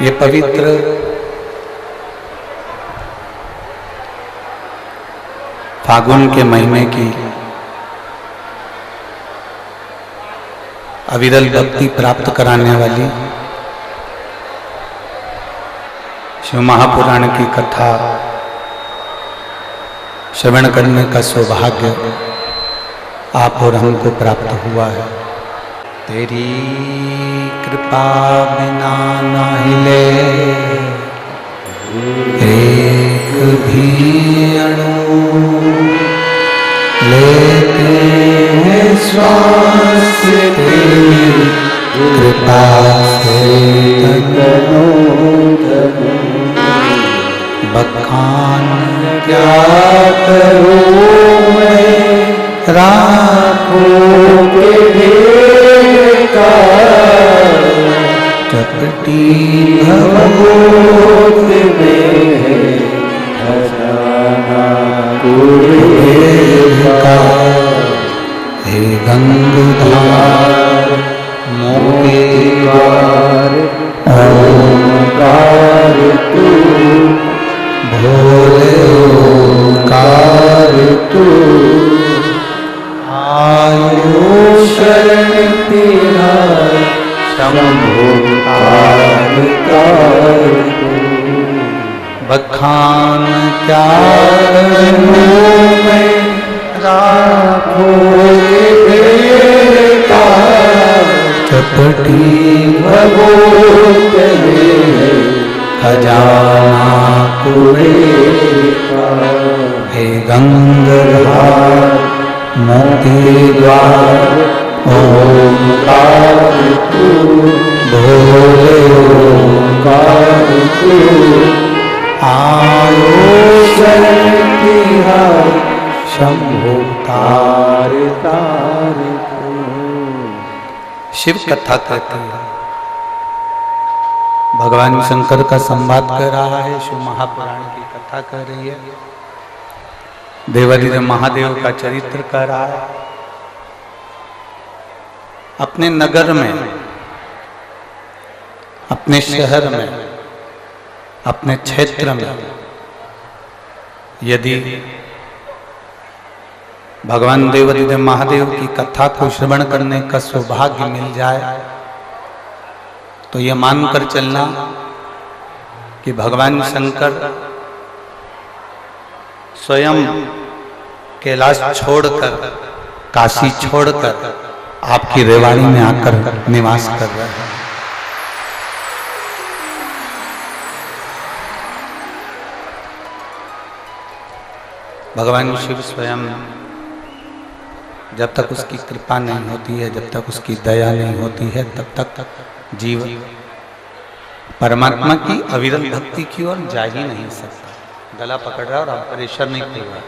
ये पवित्र फागुन के महीने की अविरल भक्ति प्राप्त कराने वाली शिव महापुराण की कथा श्रवण करने का सौभाग्य आप और हमको प्राप्त हुआ है। तेरी कृपा बिना ना हिले एक भी अणु, लेते हैं श्वास तेरी कृपा से बखान क्या करूं मैं राखों के ढेर का, चपटी भवभूत में खजाना कुबेर का। हे गंगाधार मोके द्वार ओंकार तू, भोले ओंकार तू, आयो शरण तेरा शंभो कार तू। बखान क्या करूं मैं राखों के का, चपटी भगोत में खजाना कुबेर का। हे गंगाधार मोती द्वार ओंकार तू, भोले ओंकार तू, आयो शरण तिहार शंभो तार तार तू। शिव कथा कहते हैं, भगवान शंकर का संवाद कर रहा है, शिव महापुराण की कथा कर रही है, देवादिदेव महादेव का चरित्र कर रहा है। अपने नगर में, अपने शहर में, अपने क्षेत्र में यदि भगवान देवादिदेव महादेव की कथा को श्रवण करने का सौभाग्य मिल जाए तो यह मानकर चलना कि भगवान शंकर स्वयं कैलाश छोड़कर, काशी छोड़कर आपकी रेवाड़ी में आकर निवास कर रहे हैं। भगवान शिव स्वयं जब तक उसकी कृपा नहीं होती है, जब तक उसकी दया नहीं होती है, तब तक जीव परमात्मा की अविरल भक्ति की ओर जा ही नहीं सकता। गला पकड़ रहा और आप प्रेशर नहीं कर रहा।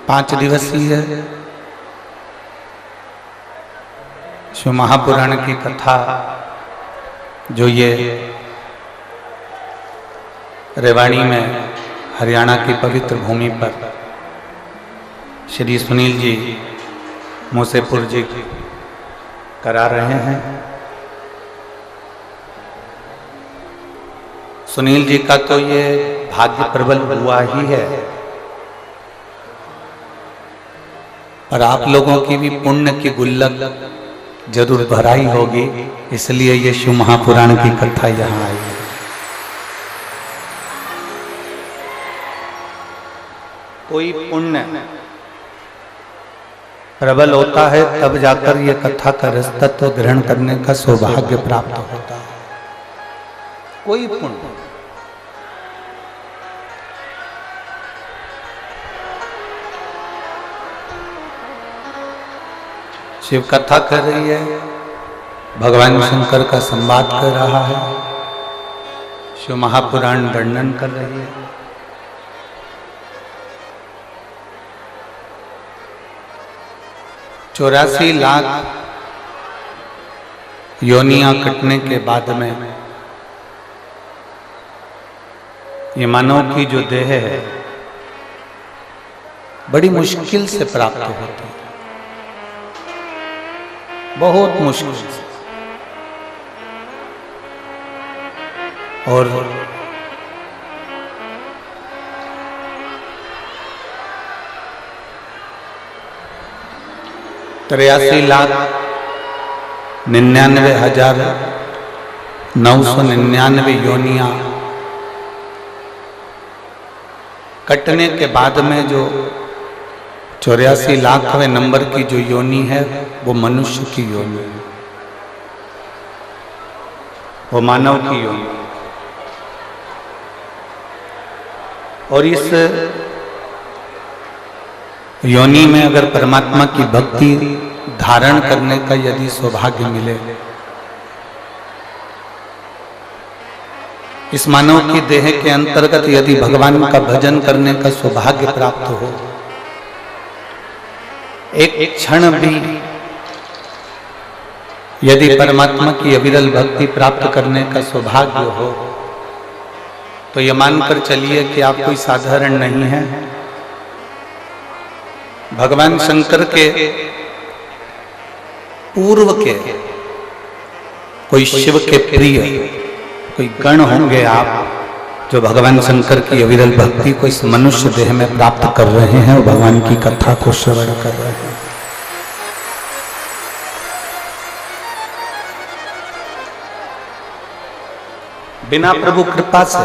पांच दिवसीय शिव महापुराण की कथा जो ये रेवाड़ी में हरियाणा की पवित्र भूमि पर श्री सुनील जी मूसेपुर जी करा रहे हैं। सुनील जी का तो ये भाग्य प्रबल हुआ ही है, और आप लोगों की भी पुण्य की गुल्लक जरूर भराई होगी, इसलिए ये शिव महापुराण की कथा यहाँ आई है। कोई पुण्य प्रबल होता है तब जाकर ये कथा का रस तत्व ग्रहण करने का सौभाग्य प्राप्त होता है। कोई पुण्य, शिव कथा कर रही है, भगवान शंकर का संवाद कर रहा है, शिव महापुराण वर्णन कर रही है। चौरासी लाख योनियां कटने के बाद में ये मानव की जो देह है बड़ी मुश्किल से प्राप्त होती है। बहुत मुश्किल से। और 83,99,999 योनियां कटने के बाद में जो 84 लाखवें नंबर की जो योनि है वो मनुष्य की योनि है, वो मानव की योनि। और इस योनि में अगर परमात्मा की भक्ति धारण करने का यदि सौभाग्य मिले, इस मानव की देह के अंतर्गत यदि भगवान का भजन करने का सौभाग्य प्राप्त हो, एक क्षण भी यदि परमात्मा की अविरल भक्ति प्राप्त करने का सौभाग्य हो, तो यह मानकर चलिए कि आप कोई साधारण नहीं है। भगवान शंकर के पूर्व के कोई शिव के प्रिय कोई गण होंगे आप, जो भगवान शंकर की अविरल भक्ति को इस मनुष्य देह में प्राप्त कर रहे हैं और भगवान की कथा को श्रवण कर रहे हैं। बिना प्रभु कृपा से,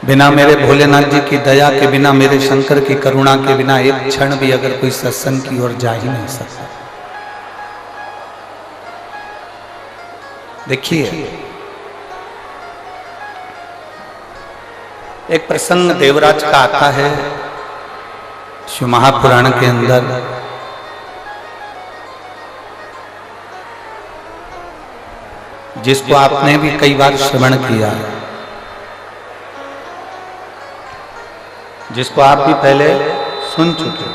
बिना मेरे भोलेनाथ जी की दया के, बिना मेरे शंकर की करुणा के बिना एक क्षण भी अगर कोई सत्संग की ओर जा ही नहीं सकता। देखिए, एक प्रसंग देवराज का आता है शिव महापुराण के अंदर। जिसको आपने भी कई बार श्रवण किया है, जिसको आप भी पहले सुन चुके।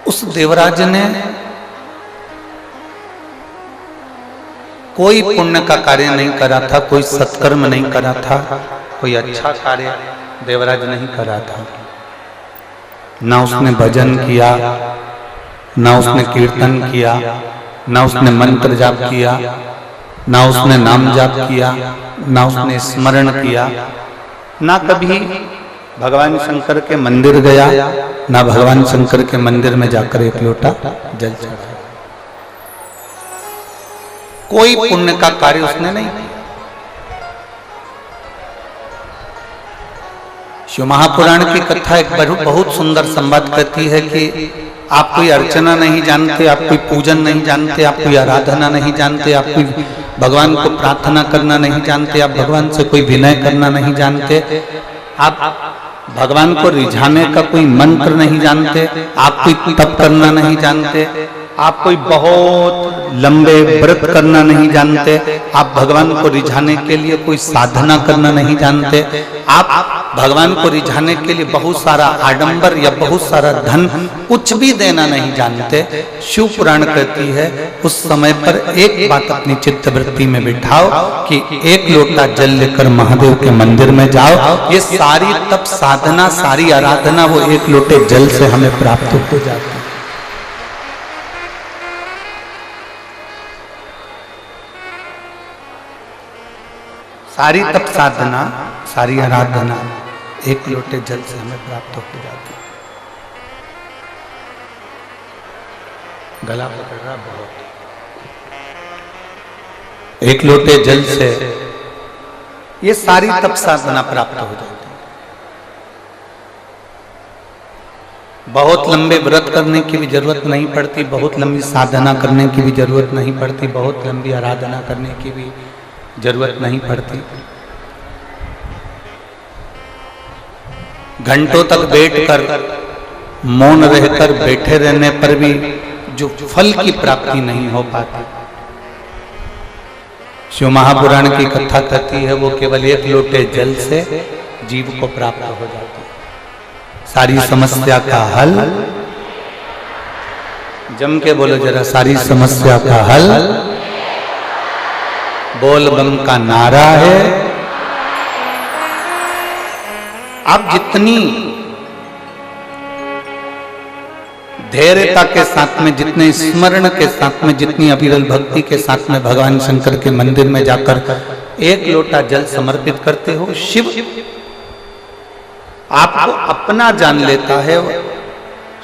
उस देवराज ने कोई पुण्य का कार्य नहीं करा था, कोई सत्कर्म नहीं करा था, कोई अच्छा कार्य देवराज नहीं करा था। ना उसने भजन किया, ना उसने कीर्तन किया, ना उसने मंत्र जाप किया, ना उसने नाम जाप किया, ना उसने स्मरण किया, ना कभी भगवान शंकर के मंदिर गया, ना भगवान शंकर के मंदिर में जाकर एक लोटा जल चढ़ाया। कोई पुण्य का कार्य उसने नहीं किया। शिव महापुराण की कथा एक बहुत सुंदर संवाद करती है कि आप कोई अर्चना नहीं जानते, आप कोई पूजन नहीं जानते, आप कोई आराधना नहीं जानते, आप कोई भगवान को प्रार्थना करना नहीं जानते, आप भगवान से कोई विनय करना नहीं जानते, आप भगवान को रिझाने का कोई मंत्र नहीं जानते, आप कोई तप करना नहीं जानते, आप कोई बहुत लंबे व्रत करना नहीं जानते, आप भगवान को रिझाने के लिए कोई साधना करना नहीं जानते, आप भगवान को रिझाने के लिए बहुत सारा आडंबर या बहुत सारा धन कुछ भी देना नहीं जानते। शिव पुराण कहती है उस समय पर एक बात अपनी चित्तवृत्ति में बिठाओ कि एक लोटा जल लेकर महादेव के मंदिर में जाओ। ये सारी तप साधना, सारी आराधना वो एक लोटे जल से हमें प्राप्त हो जाती है। सारी तप साधना, सारी आराधना एक लोटे जल से हमें प्राप्त हो जाती है। गला पकड़ रहा बहुत। एक लोटे जल से ये सारी तप साधना प्राप्त हो जाती है। बहुत लंबे व्रत करने की भी जरूरत नहीं पड़ती, बहुत लंबी साधना करने की भी जरूरत नहीं पड़ती, बहुत लंबी आराधना करने की भी जरूरत नहीं पड़ती। घंटों तक बैठकर मौन रहकर बैठे रहने पर भी जो फल की प्राप्ति नहीं हो पाती, शिव महापुराण की कथा कहती है वो केवल एक लोटे जल से जीव को प्राप्त हो जाती है। सारी समस्या का हल, जम के बोलो जरा, सारी समस्या का हल बोल बम का नारा है। आप जितनी धैर्यता के साथ में, जितने स्मरण के साथ में, जितनी अविरल भक्ति के साथ में भगवान शंकर के मंदिर में जाकर एक लोटा जल समर्पित करते हो, शिव आपको अपना जान लेता है,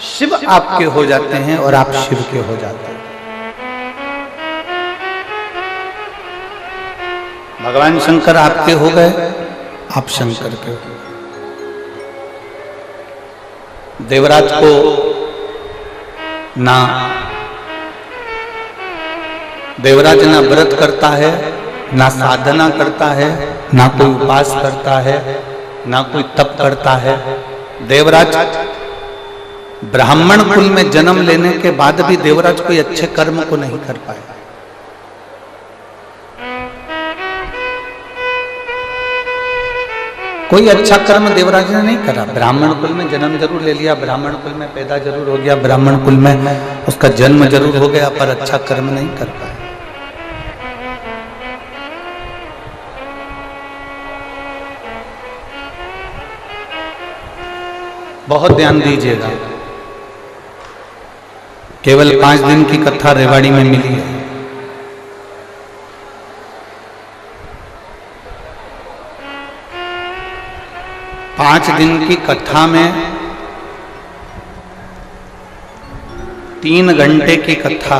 शिव आपके हो जाते हैं और आप शिव के हो जाते हैं। भगवान शंकर आपके हो गए, आप शंकर के हो गए। देवराज को ना देवराज ना व्रत करता है, ना साधना करता है, ना कोई उपास करता है, ना कोई तप करता है। देवराज ब्राह्मण कुल में जन्म लेने के बाद भी देवराज कोई अच्छे कर्म को नहीं कर पाया। कोई अच्छा कर्म देवराज ने नहीं करा। ब्राह्मण कुल में जन्म जरूर ले लिया, ब्राह्मण कुल में पैदा जरूर हो गया, ब्राह्मण कुल में उसका जन्म जरूर हो गया, पर अच्छा कर्म नहीं कर पाया। बहुत ध्यान दीजिएगा, केवल 5 दिन की कथा रेवाड़ी में मिली है। पांच दिन की कथा में 3 घंटे की कथा,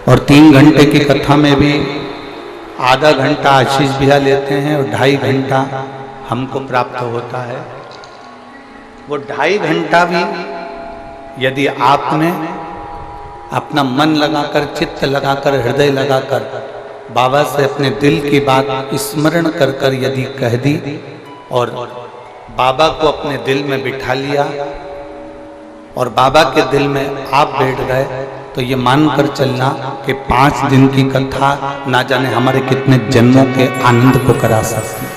और 3 घंटे की कथा में भी आधा घंटा आशीष भैया लेते हैं और 2.5 घंटा हमको प्राप्त होता है। वो 2.5 घंटा भी यदि आपने अपना मन लगाकर, चित्त लगाकर, हृदय लगाकर बाबा से अपने दिल की बात स्मरण कर कर यदि कह दी और बाबा को अपने दिल में बिठा लिया और बाबा के दिल में आप बैठ गए, तो ये मानकर चलना कि 5 दिन की कथा ना जाने हमारे कितने जन्मों के आनंद को करा सकती है।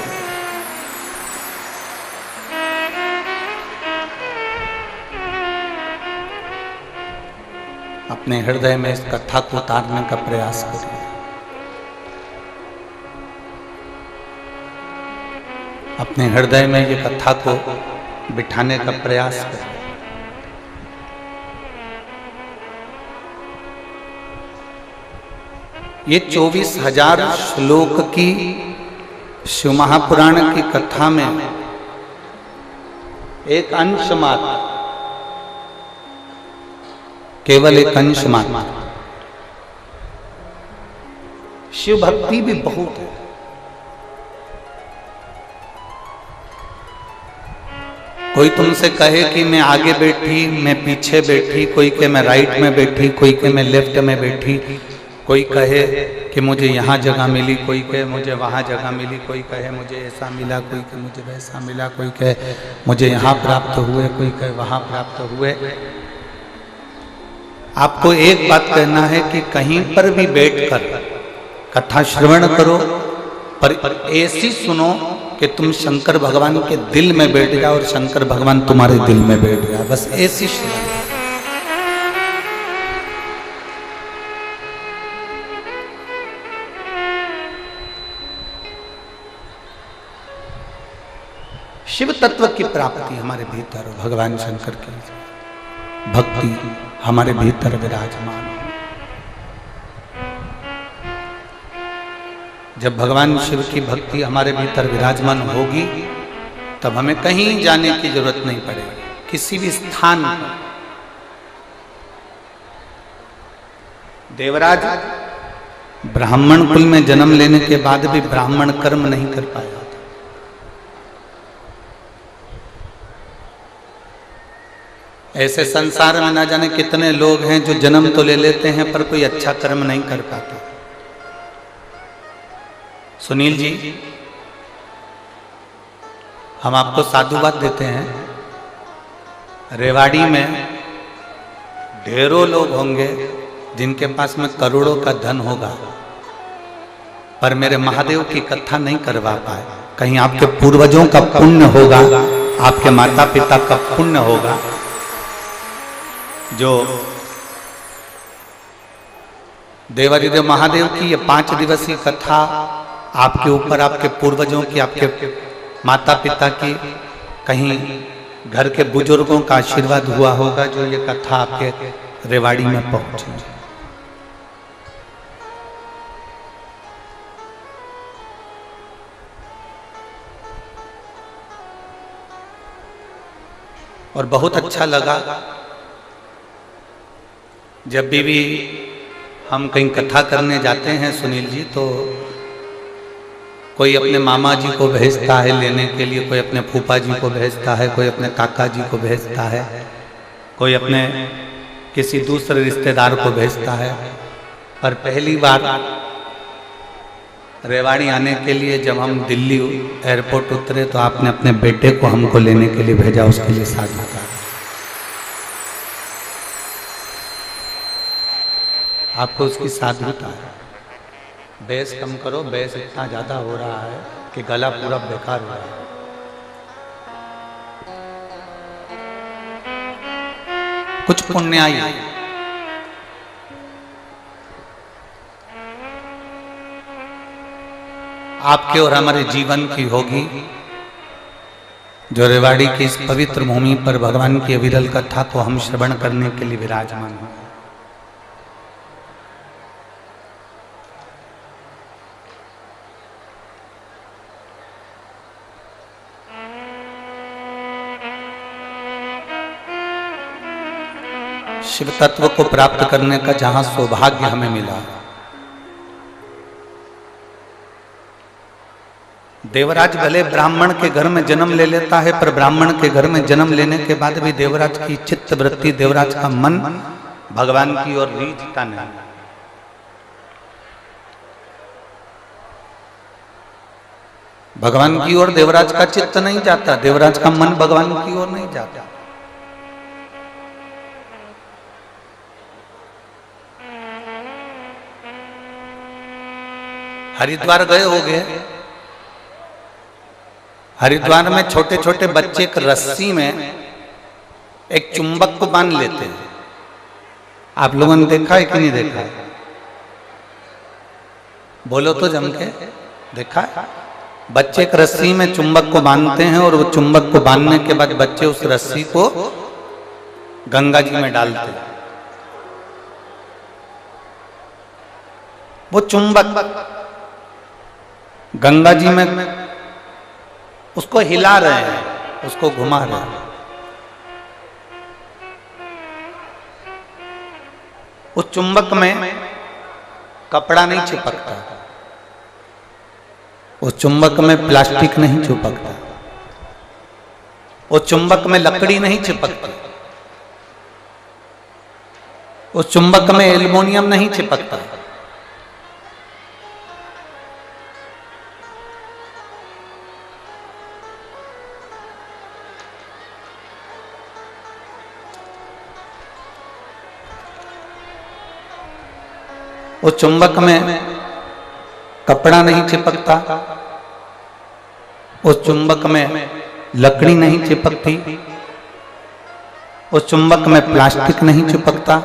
अपने हृदय में इस कथा को उतारने का प्रयास करिए। अपने हृदय में ये कथा को बिठाने का प्रयास करें। ये 24,000 श्लोक की शिव महापुराण की कथा में एक अंश मात्र, केवल एक अंश मात्र। शिव भक्ति भी बहुत है। कोई तुमसे कहे कि मैं आगे बैठी, मैं पीछे बैठी, कोई के मैं राइट में बैठी, कोई के मैं लेफ्ट में बैठी, कोई कहे कि मुझे यहाँ जगह मिली, कोई कहे मुझे वहाँ जगह मिली, कोई कहे मुझे ऐसा मिला, कोई कहे मुझे वैसा मिला, कोई कहे मुझे यहाँ प्राप्त हुए, कोई कहे वहाँ प्राप्त हुए। आपको एक बात कहना है कि कहीं पर भी बैठकर कथा श्रवण करो, पर ऐसी सुनो कि तुम शंकर भगवान के दिल में बैठ जाओ और शंकर भगवान तुम्हारे दिल में बैठ जाए। बस ऐसी श्रवण। शिव तत्व की प्राप्ति हमारे भीतर, भगवान शंकर की भक्ति हमारे भीतर विराजमान हो। जब भगवान शिव की भक्ति हमारे भीतर विराजमान होगी, तब हमें कहीं जाने की जरूरत नहीं पड़ेगी। किसी भी स्थान पर देवराज ब्राह्मण कुल में जन्म लेने के बाद भी ब्राह्मण कर्म नहीं कर पाया। ऐसे संसार में ना जाने कितने लोग हैं जो जन्म तो ले लेते हैं पर कोई अच्छा कर्म नहीं कर पाते। सुनील जी, हम आपको साधुवाद देते हैं, रेवाड़ी में ढेरों लोग होंगे जिनके पास में करोड़ों का धन होगा, पर मेरे महादेव की कथा नहीं करवा पाए। कहीं आपके पूर्वजों का पुण्य होगा, आपके माता पिता का पुण्य होगा, जो देवादिदेव महादेव की ये 5 दिवसीय कथा आपके ऊपर, आपके पूर्वजों की, आपके माता पिता की कहीं घर के बुजुर्गों का आशीर्वाद हुआ होगा जो ये कथा आपके रेवाड़ी में पहुंची। और बहुत अच्छा लगा जब भी हम कहीं कथा करने जाते हैं सुनील जी, तो कोई अपने मामा जी को भेजता है लेने के लिए, कोई अपने फूफा जी को भेजता है, कोई अपने काका जी को भेजता है, कोई अपने किसी दूसरे रिश्तेदार को भेजता है। पर पहली बार रेवाड़ी आने के लिए जब हम दिल्ली एयरपोर्ट उतरे तो आपने अपने बेटे को हमको लेने के लिए भेजा, उसके लिए साधुता। आपको उसकी साधुता है। बेस कम करो, बेस इतना ज्यादा हो रहा है कि गला पूरा बेकार हो रहा है। कुछ पुण्याई आपके और हमारे जीवन की होगी, जो रेवाड़ी की इस पवित्र भूमि पर भगवान की अविरल कथा को हम श्रवण करने के लिए विराजमान हैं। शिव तत्व को प्राप्त करने का जहां सौभाग्य हमें मिला। देवराज भले ब्राह्मण के घर में जन्म ले लेता है, पर ब्राह्मण के घर में जन्म लेने के बाद भी देवराज की चित्त वृत्ति, देवराज का मन भगवान की ओर रीझता नहीं। भगवान की ओर देवराज का चित्त नहीं जाता, देवराज का मन भगवान की ओर नहीं जाता। हरिद्वार गए होंगे, हरिद्वार में छोटे छोटे बच्चे एक रस्सी में एक चुंबक को बांध लेते हैं। आप लोगों ने देखा है कि नहीं देखा है? बोलो तो जम के, देखा है? बच्चे एक रस्सी में चुंबक को बांधते हैं और वो चुंबक को बांधने के बाद बच्चे उस रस्सी को गंगा जी में डालते हैं। वो चुंबक गंगा जी में उसको हिला रहे हैं, उसको घुमा रहे हैं। उस चुंबक में कपड़ा नहीं चिपकता, उस चुंबक में प्लास्टिक नहीं चिपकता, उस चुंबक में लकड़ी नहीं चिपकती, उस चुंबक में एल्युमिनियम नहीं चिपकता। उस चुंबक में कपड़ा नहीं चिपकता, उस चुंबक में लकड़ी नहीं चिपकती, उस चुंबक में प्लास्टिक नहीं चिपकता।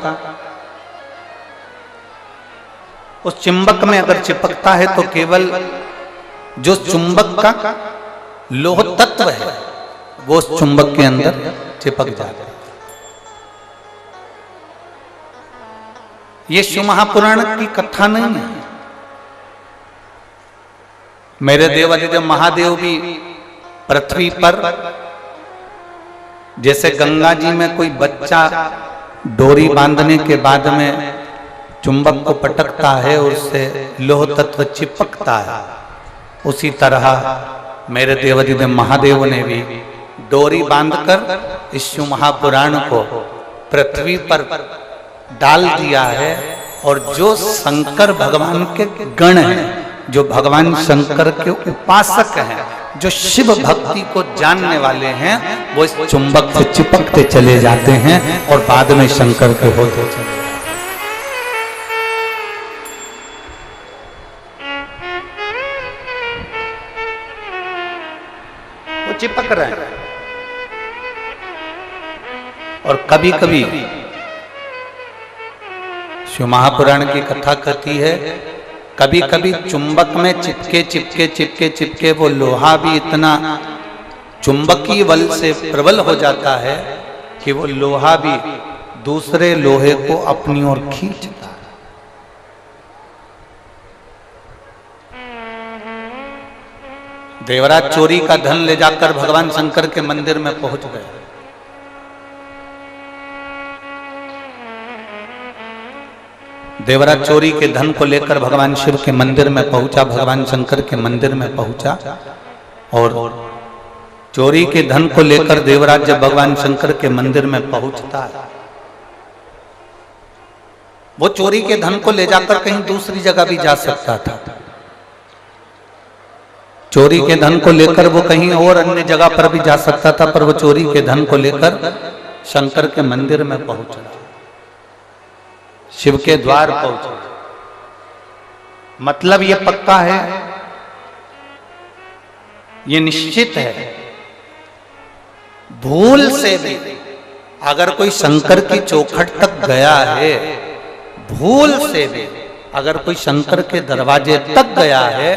उस चुंबक में अगर चिपकता है तो केवल जो चुंबक का लोह तत्व है वो उस चुंबक के अंदर चिपक जाता है। ये शिव महापुराण की कथा नहीं है। मेरे देवादिदेव महादेव भी पृथ्वी पर जैसे गंगा जी में कोई बच्चा डोरी बांधने के बाद में चुंबक को पटकता है और उससे लोह तत्व चिपकता है, उसी तरह मेरे देवादिदेव महादेव ने भी डोरी बांधकर इस शिव महापुराण को पृथ्वी पर डाल दिया है। और जो शंकर भगवान के गण हैं, जो भगवान शंकर के उपासक हैं, जो शिव भक्ति को जानने वाले हैं, वो इस चुंबक से चिपकते चले जाते हैं और बाद में शंकर के होते चले। वो चिपक रहे हैं। और कभी कभी शिव महापुराण की कथा कहती है, कभी कभी चुंबक में चिपके चिपके चिपके चिपके वो लोहा भी इतना चुंबकीय बल से प्रबल हो जाता है कि वो लोहा भी दूसरे लोहे को अपनी ओर खींचता है। देवराज चोरी का धन ले जाकर भगवान शंकर के मंदिर में पहुंच गए। देवराज चोरी के धन को लेकर भगवान शिव के मंदिर में पहुंचा, भगवान शंकर के मंदिर में पहुंचा, और चोरी के धन को लेकर देवराज जब भगवान शंकर के मंदिर में पहुंचता है, वो चोरी के धन को ले जाकर कहीं दूसरी जगह भी जा सकता था। चोरी के धन को लेकर वो कहीं और अन्य जगह पर भी जा सकता था, पर वो चोरी के धन को लेकर शंकर के मंदिर में पहुंचा, शिव के द्वार पहुंचा। मतलब ये पक्का है, ये निश्चित है, भूल से भी अगर कोई शंकर की चौखट तक गया है, भूल से भी अगर कोई शंकर के दरवाजे तक गया है,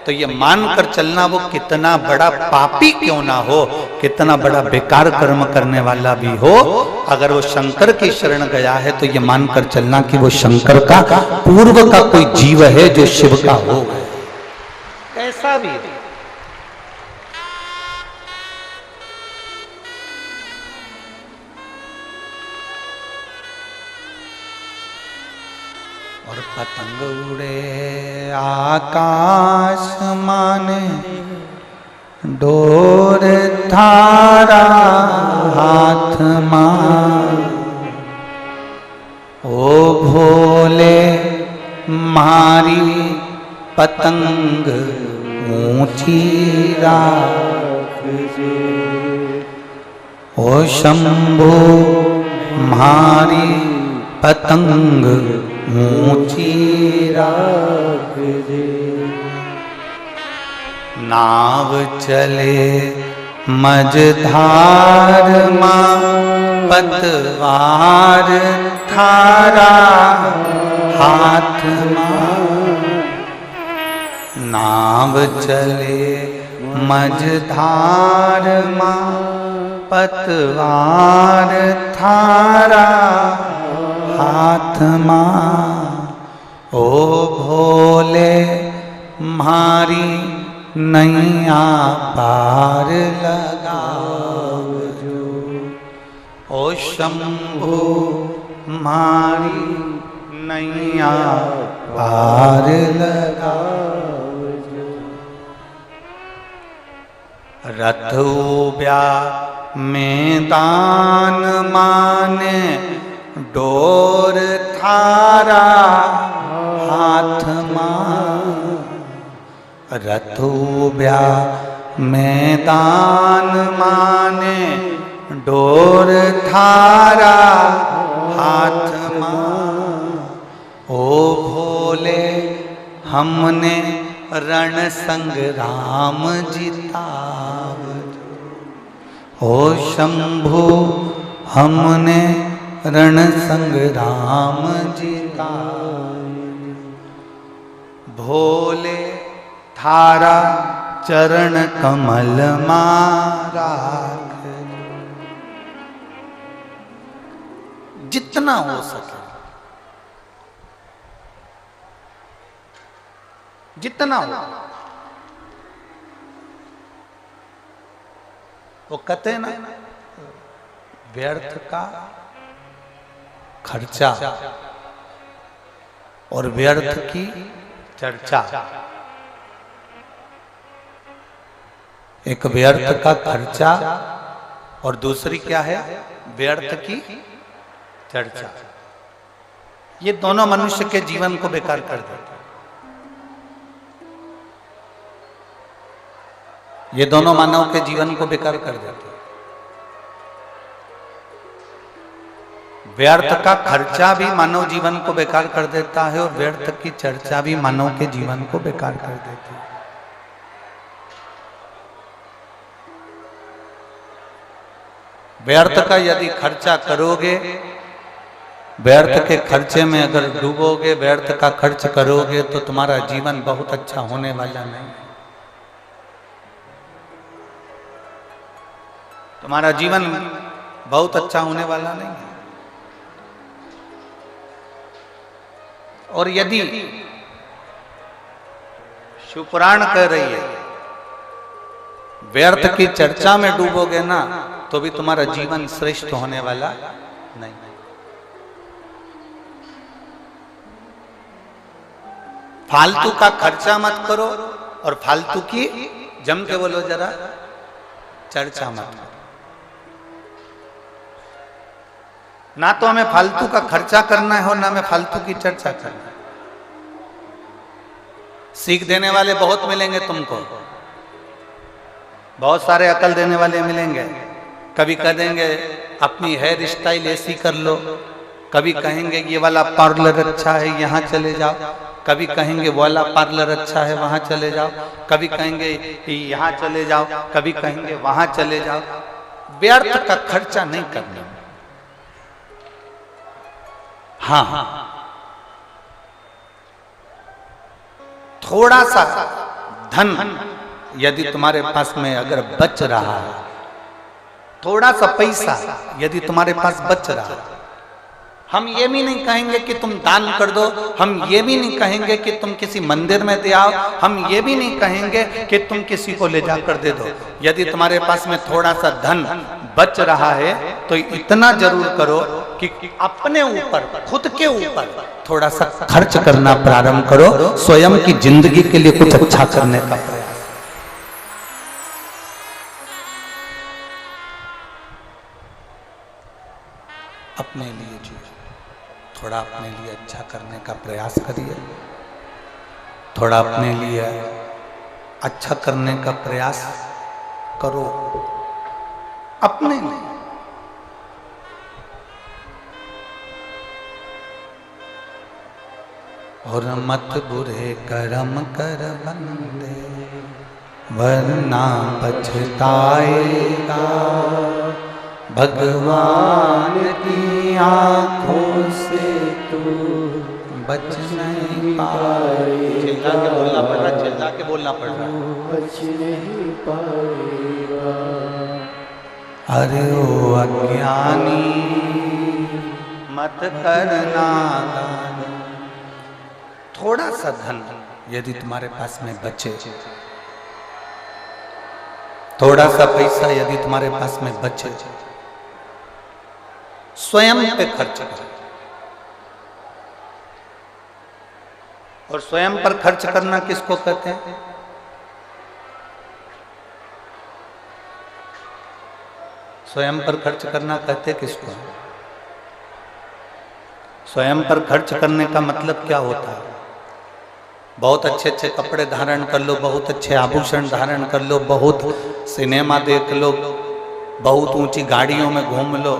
तो ये मानकर चलना वो कितना बड़ा पापी क्यों ना हो, कितना बड़ा बेकार कर्म करने वाला भी हो, अगर वो शंकर की शरण गया है तो ये मानकर चलना कि वो शंकर का पूर्व का कोई जीव है जो शिव का हो, कैसा भी। और पतंग उड़े आकाश माने, डोर थारा हाथ मां, ओ भोले मारी पतंग ऊंची राख जे, ओ शंभो मारी पतंग ऊंची राख जे, नाव चले मझधार मां, पतवार थारा हाथ मां, नाव चले मझधार मां, पतवार थारा हाथ मां, ओ भोले मारी नैया पार लगाओ जो, ओ शंभो मारी नैया पार लगाओ जो। रथ उब्या मैदान माने, डोर थारा हाथ मां, रथ उब्या मैदान माने, डोर थारा हाथ मां, ओ भोले हमने रण संग्राम जिताव, ओ शंभु हमने रण संग्राम जीता, भोले थारा चरण कमल मारा, जितना हो सके, जितना हो। वो कहते हैं ना, व्यर्थ का खर्चा और व्यर्थ की चर्चा, एक व्यर्थ का खर्चा और दूसरी क्या है, व्यर्थ की चर्चा। ये दोनों मनुष्य के जीवन को बेकार कर देते हैं। ये दोनों मानव के जीवन को बेकार कर देते हैं। व्यर्थ का खर्चा भी मानव जीवन को बेकार कर देता है और व्यर्थ की चर्चा भी मानव के जीवन को बेकार कर देती है। व्यर्थ का यदि खर्चा करोगे, व्यर्थ के खर्चे में अगर डूबोगे, व्यर्थ का खर्च करोगे तो तुम्हारा जीवन बहुत अच्छा होने वाला नहीं। तुम्हारा जीवन बहुत अच्छा होने वाला नहीं है। और यदि शिवपुराण कह रही है व्यर्थ की चर्चा में डूबोगे ना तो भी तुम्हारा जीवन श्रेष्ठ होने वाला नहीं। फालतू का खर्चा मत करो और फालतू की जम के बोलो जरा चर्चा मत करो। ना तो हमें फालतू का खर्चा करना है और ना हमें फालतू की चर्चा करना है। सीख देने वाले बहुत मिलेंगे तुमको, बहुत सारे अकल देने वाले मिलेंगे। कभी कह देंगे अपनी हेयर स्टाइल ऐसी कर लो, कभी कहेंगे ये वाला पार्लर अच्छा है यहाँ चले जाओ, कभी कहेंगे वो वाला पार्लर अच्छा है वहां चले जाओ, कभी कहेंगे यहाँ चले जाओ, कभी कहेंगे वहां चले जाओ। व्यर्थ का खर्चा नहीं करना। हाँ, थोड़ा सा धन यदि तुम्हारे पास में अगर बच रहा है, थोड़ा सा पैसा यदि तुम्हारे पास बच रहा है, हम ये भी नहीं कहेंगे कि तुम दान कर दो, हम ये भी नहीं कहेंगे कि तुम किसी मंदिर में दे आओ, हम ये भी नहीं कहेंगे कि तुम किसी को ले जाकर दे दो। यदि तुम्हारे पास में थोड़ा सा धन बच रहा है तो इतना जरूर करो कि अपने ऊपर, खुद के ऊपर थोड़ा सा खर्च करना प्रारंभ करो, स्वयं की जिंदगी के लिए कुछ अच्छा करने का प्रयास। अपने लिए जी थोड़ा अपने लिए अच्छा करने का प्रयास करिए, थोड़ा अपने लिए अच्छा करने का प्रयास करो अपने लिए। और मत बुरे कर्म कर बंदे वरना पछताएगा, भगवान की आंखों से तू बच नहीं पाएगा। चिल्ला के बोलना पड़ रहा, चिल्ला के बोलना पड़ रहा। बच नहीं पाएगा। अरे ओ अज्ञानी मत करना दान। थोड़ा सा धन यदि तुम्हारे पास में बचे, थोड़ा सा पैसा यदि तुम्हारे पास में बचे, स्वयं पे खर्च करो। और स्वयं पर खर्च करना किसको कहते हैं? स्वयं पर खर्च करना कहते किसको? स्वयं पर खर्च करने का मतलब क्या होता है? बहुत अच्छे अच्छे कपड़े धारण कर लो, बहुत अच्छे आभूषण धारण कर लो, बहुत सिनेमा देख लो, बहुत ऊंची गाड़ियों में घूम लो।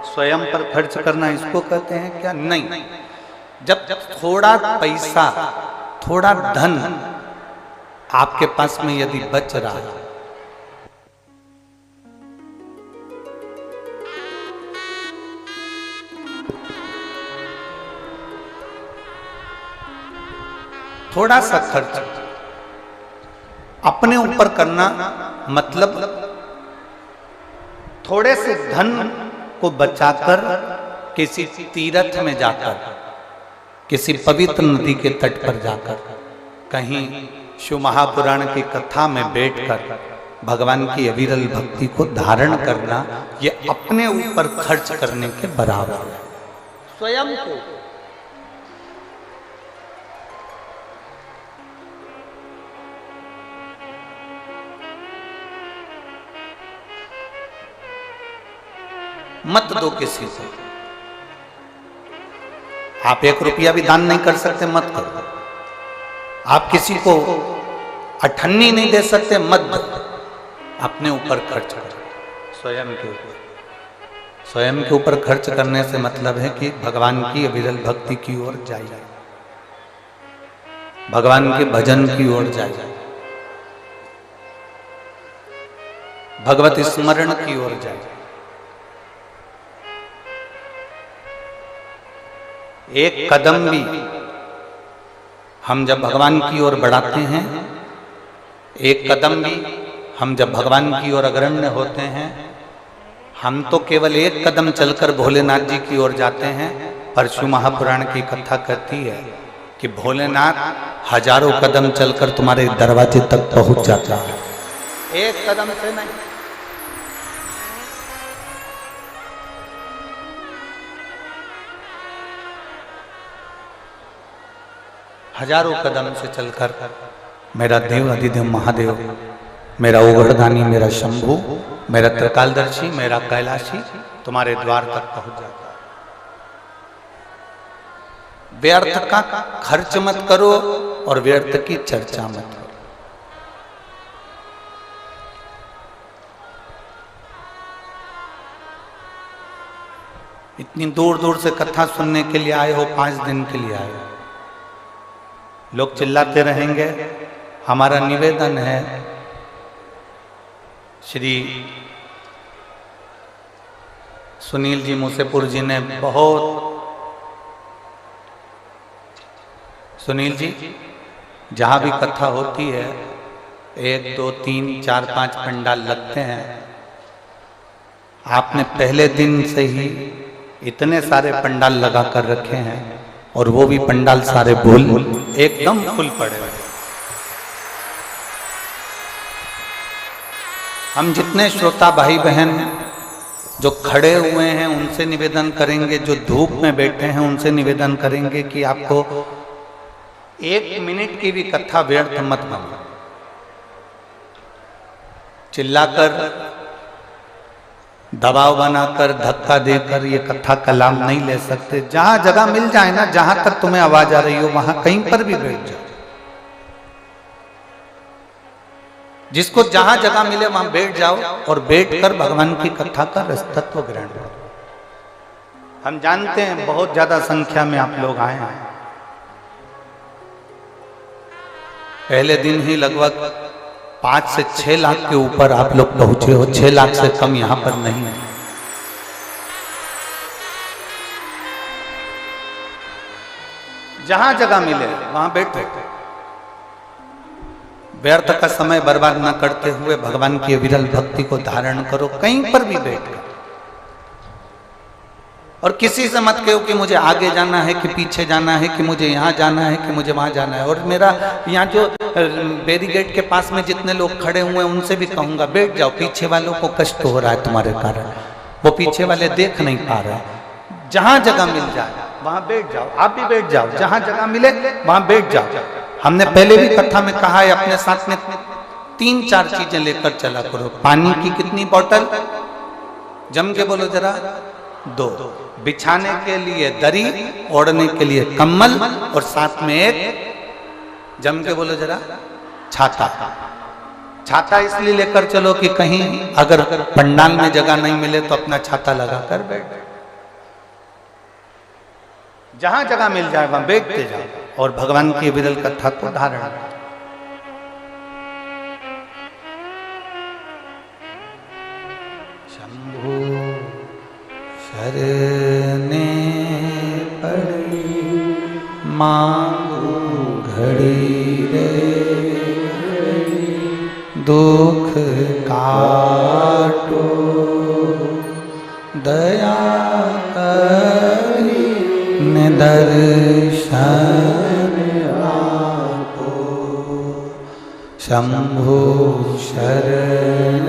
स्वयं पर खर्च करना इसको कहते हैं क्या? नहीं। जब थोड़ा पैसा, थोड़ा धन आपके पास में यदि बच रहा है, थोड़ा सा खर्च अपने ऊपर करना, मतलब थोड़े से धन को बचाकर किसी तीर्थ में जाकर, किसी पवित्र नदी के तट पर जाकर, कहीं शिव महापुराण की कथा में बैठकर भगवान की अविरल भक्ति को धारण करना, ये अपने ऊपर खर्च करने के बराबर है। स्वयं को मत दो किसी को। आप 1 रुपया भी दान नहीं कर सकते, मत करो। आप किसी को अठन्नी नहीं दे सकते, मत दो। अपने ऊपर खर्च करो, स्वयं के ऊपर। स्वयं के ऊपर खर्च करने से मतलब है कि भगवान की अविरल भक्ति की ओर जाइए, भगवान के भजन की ओर जाइए, भगवत स्मरण की ओर जाइए। एक कदम भी हम जब भगवान की ओर बढ़ाते हैं, एक कदम भी हम जब भगवान की ओर अग्रण्य होते हैं, हम तो केवल एक कदम चलकर भोलेनाथ जी की ओर जाते हैं, पर शिव महापुराण की कथा कहती है कि भोलेनाथ हजारों कदम चलकर तुम्हारे दरवाजे तक पहुंच जाता है, एक कदम से नहीं। हजारों कदम से चलकर मेरा देव अधिदेव महादेव, मेरा ओगढ़दानी, मेरा शंभू, मेरा त्रिकालदर्शी, मेरा कैलाशी तुम्हारे द्वार तक पहुंच जाता है। व्यर्थ का खर्च मत करो और व्यर्थ की चर्चा मत करो। इतनी दूर दूर से कथा सुनने के लिए आए हो, 5 दिन के लिए आए हो, लोग चिल्लाते रहेंगे। हमारा निवेदन है, श्री सुनील जी मूसेपुर जी ने सुनील जी जहाँ भी कथा होती है 1 2 3 4 5 पंडाल लगते हैं। आपने पहले दिन से ही इतने सारे पंडाल लगा कर रखे हैं और वो भी पंडाल सारे फुल, एकदम फुल पड़े हुए। हम जितने श्रोता भाई बहन जो खड़े हुए हैं उनसे निवेदन करेंगे, जो धूप में बैठे हैं उनसे निवेदन करेंगे कि आपको 1 मिनट की भी कथा व्यर्थ मत बनो। चिल्लाकर, दबाव बनाकर, धक्का देकर ये कथा का लाभ नहीं ले सकते। जहां जगह मिल जाए ना, जहां तक तुम्हें आवाज आ रही हो वहां कहीं पर भी बैठ जाओ। जिसको जहां जगह मिले वहां बैठ जाओ और बैठकर भगवान की कथा का रसतत्व ग्रहण करो। हम जानते हैं बहुत ज्यादा संख्या में आप लोग आए हैं। पहले दिन ही लगभग 5 से 6 लाख के ऊपर आप लोग पहुंचे हो, 6 लाख से कम यहां पर नहीं है। जहां जगह मिले वहां बैठो। व्यर्थ का समय बर्बाद न करते हुए भगवान की विरल भक्ति को धारण करो, कहीं पर भी बैठ। और किसी से मत कहो कि मुझे आगे जाना है, कि पीछे जाना है, कि मुझे यहाँ जाना है, कि मुझे वहां जाना है। और मेरा यहाँ जो बैरिकेड के पास में जितने लोग खड़े हुए हैं उनसे भी कहूंगा बैठ जाओ। पीछे वालों को कष्ट हो रहा है तुम्हारे कारण, वो पीछे वाले देख नहीं पा रहे। जहां जगह मिल जाए वहां बैठ जाओ। आप भी बैठ जाओ, जहां जगह मिले वहां बैठ जाओ। हमने पहले भी कथा में कहा है, अपने साथ में 3-4 चीजें लेकर चला करो। पानी की कितनी बोतल, जम के बोलो जरा, 2। बिछाने के लिए दरी, ओढ़ने के लिए कम्बल, और साथ में एक, जम के बोलो जरा, छाता। छाता इसलिए लेकर चलो कि कहीं अगर पंडाल में जगह नहीं मिले तो अपना छाता लगाकर बैठ। जहां जगह मिल जाए वहां बैठते जाओ और भगवान की विरल कथा को धारण करो। शंभु शरणे पड़ी मांगू घड़ी रे, दुख काटो दया करी दर्शन आपो। शंभु शरण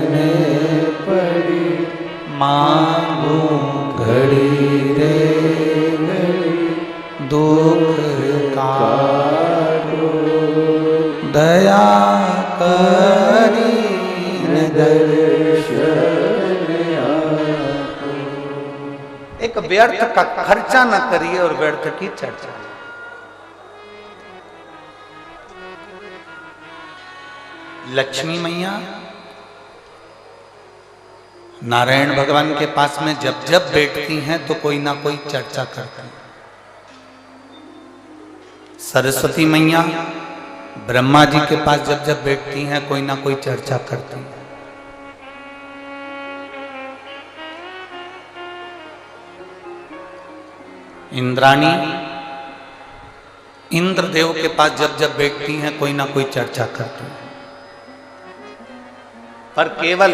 पड़ी मांगू घड़ी रे, दुख काटो दया करी दर्शन। एक व्यर्थ का खर्चा न करिए और व्यर्थ की चर्चा। लक्ष्मी मैया नारायण भगवान के पास में जब जब बैठती हैं तो कोई ना कोई चर्चा करती हैं। सरस्वती मैया ब्रह्मा जी के पास जब जब बैठती हैं कोई ना कोई चर्चा करती हैं। इंद्राणी इंद्रदेव के पास जब जब बैठती हैं कोई ना कोई चर्चा करती हैं। पर केवल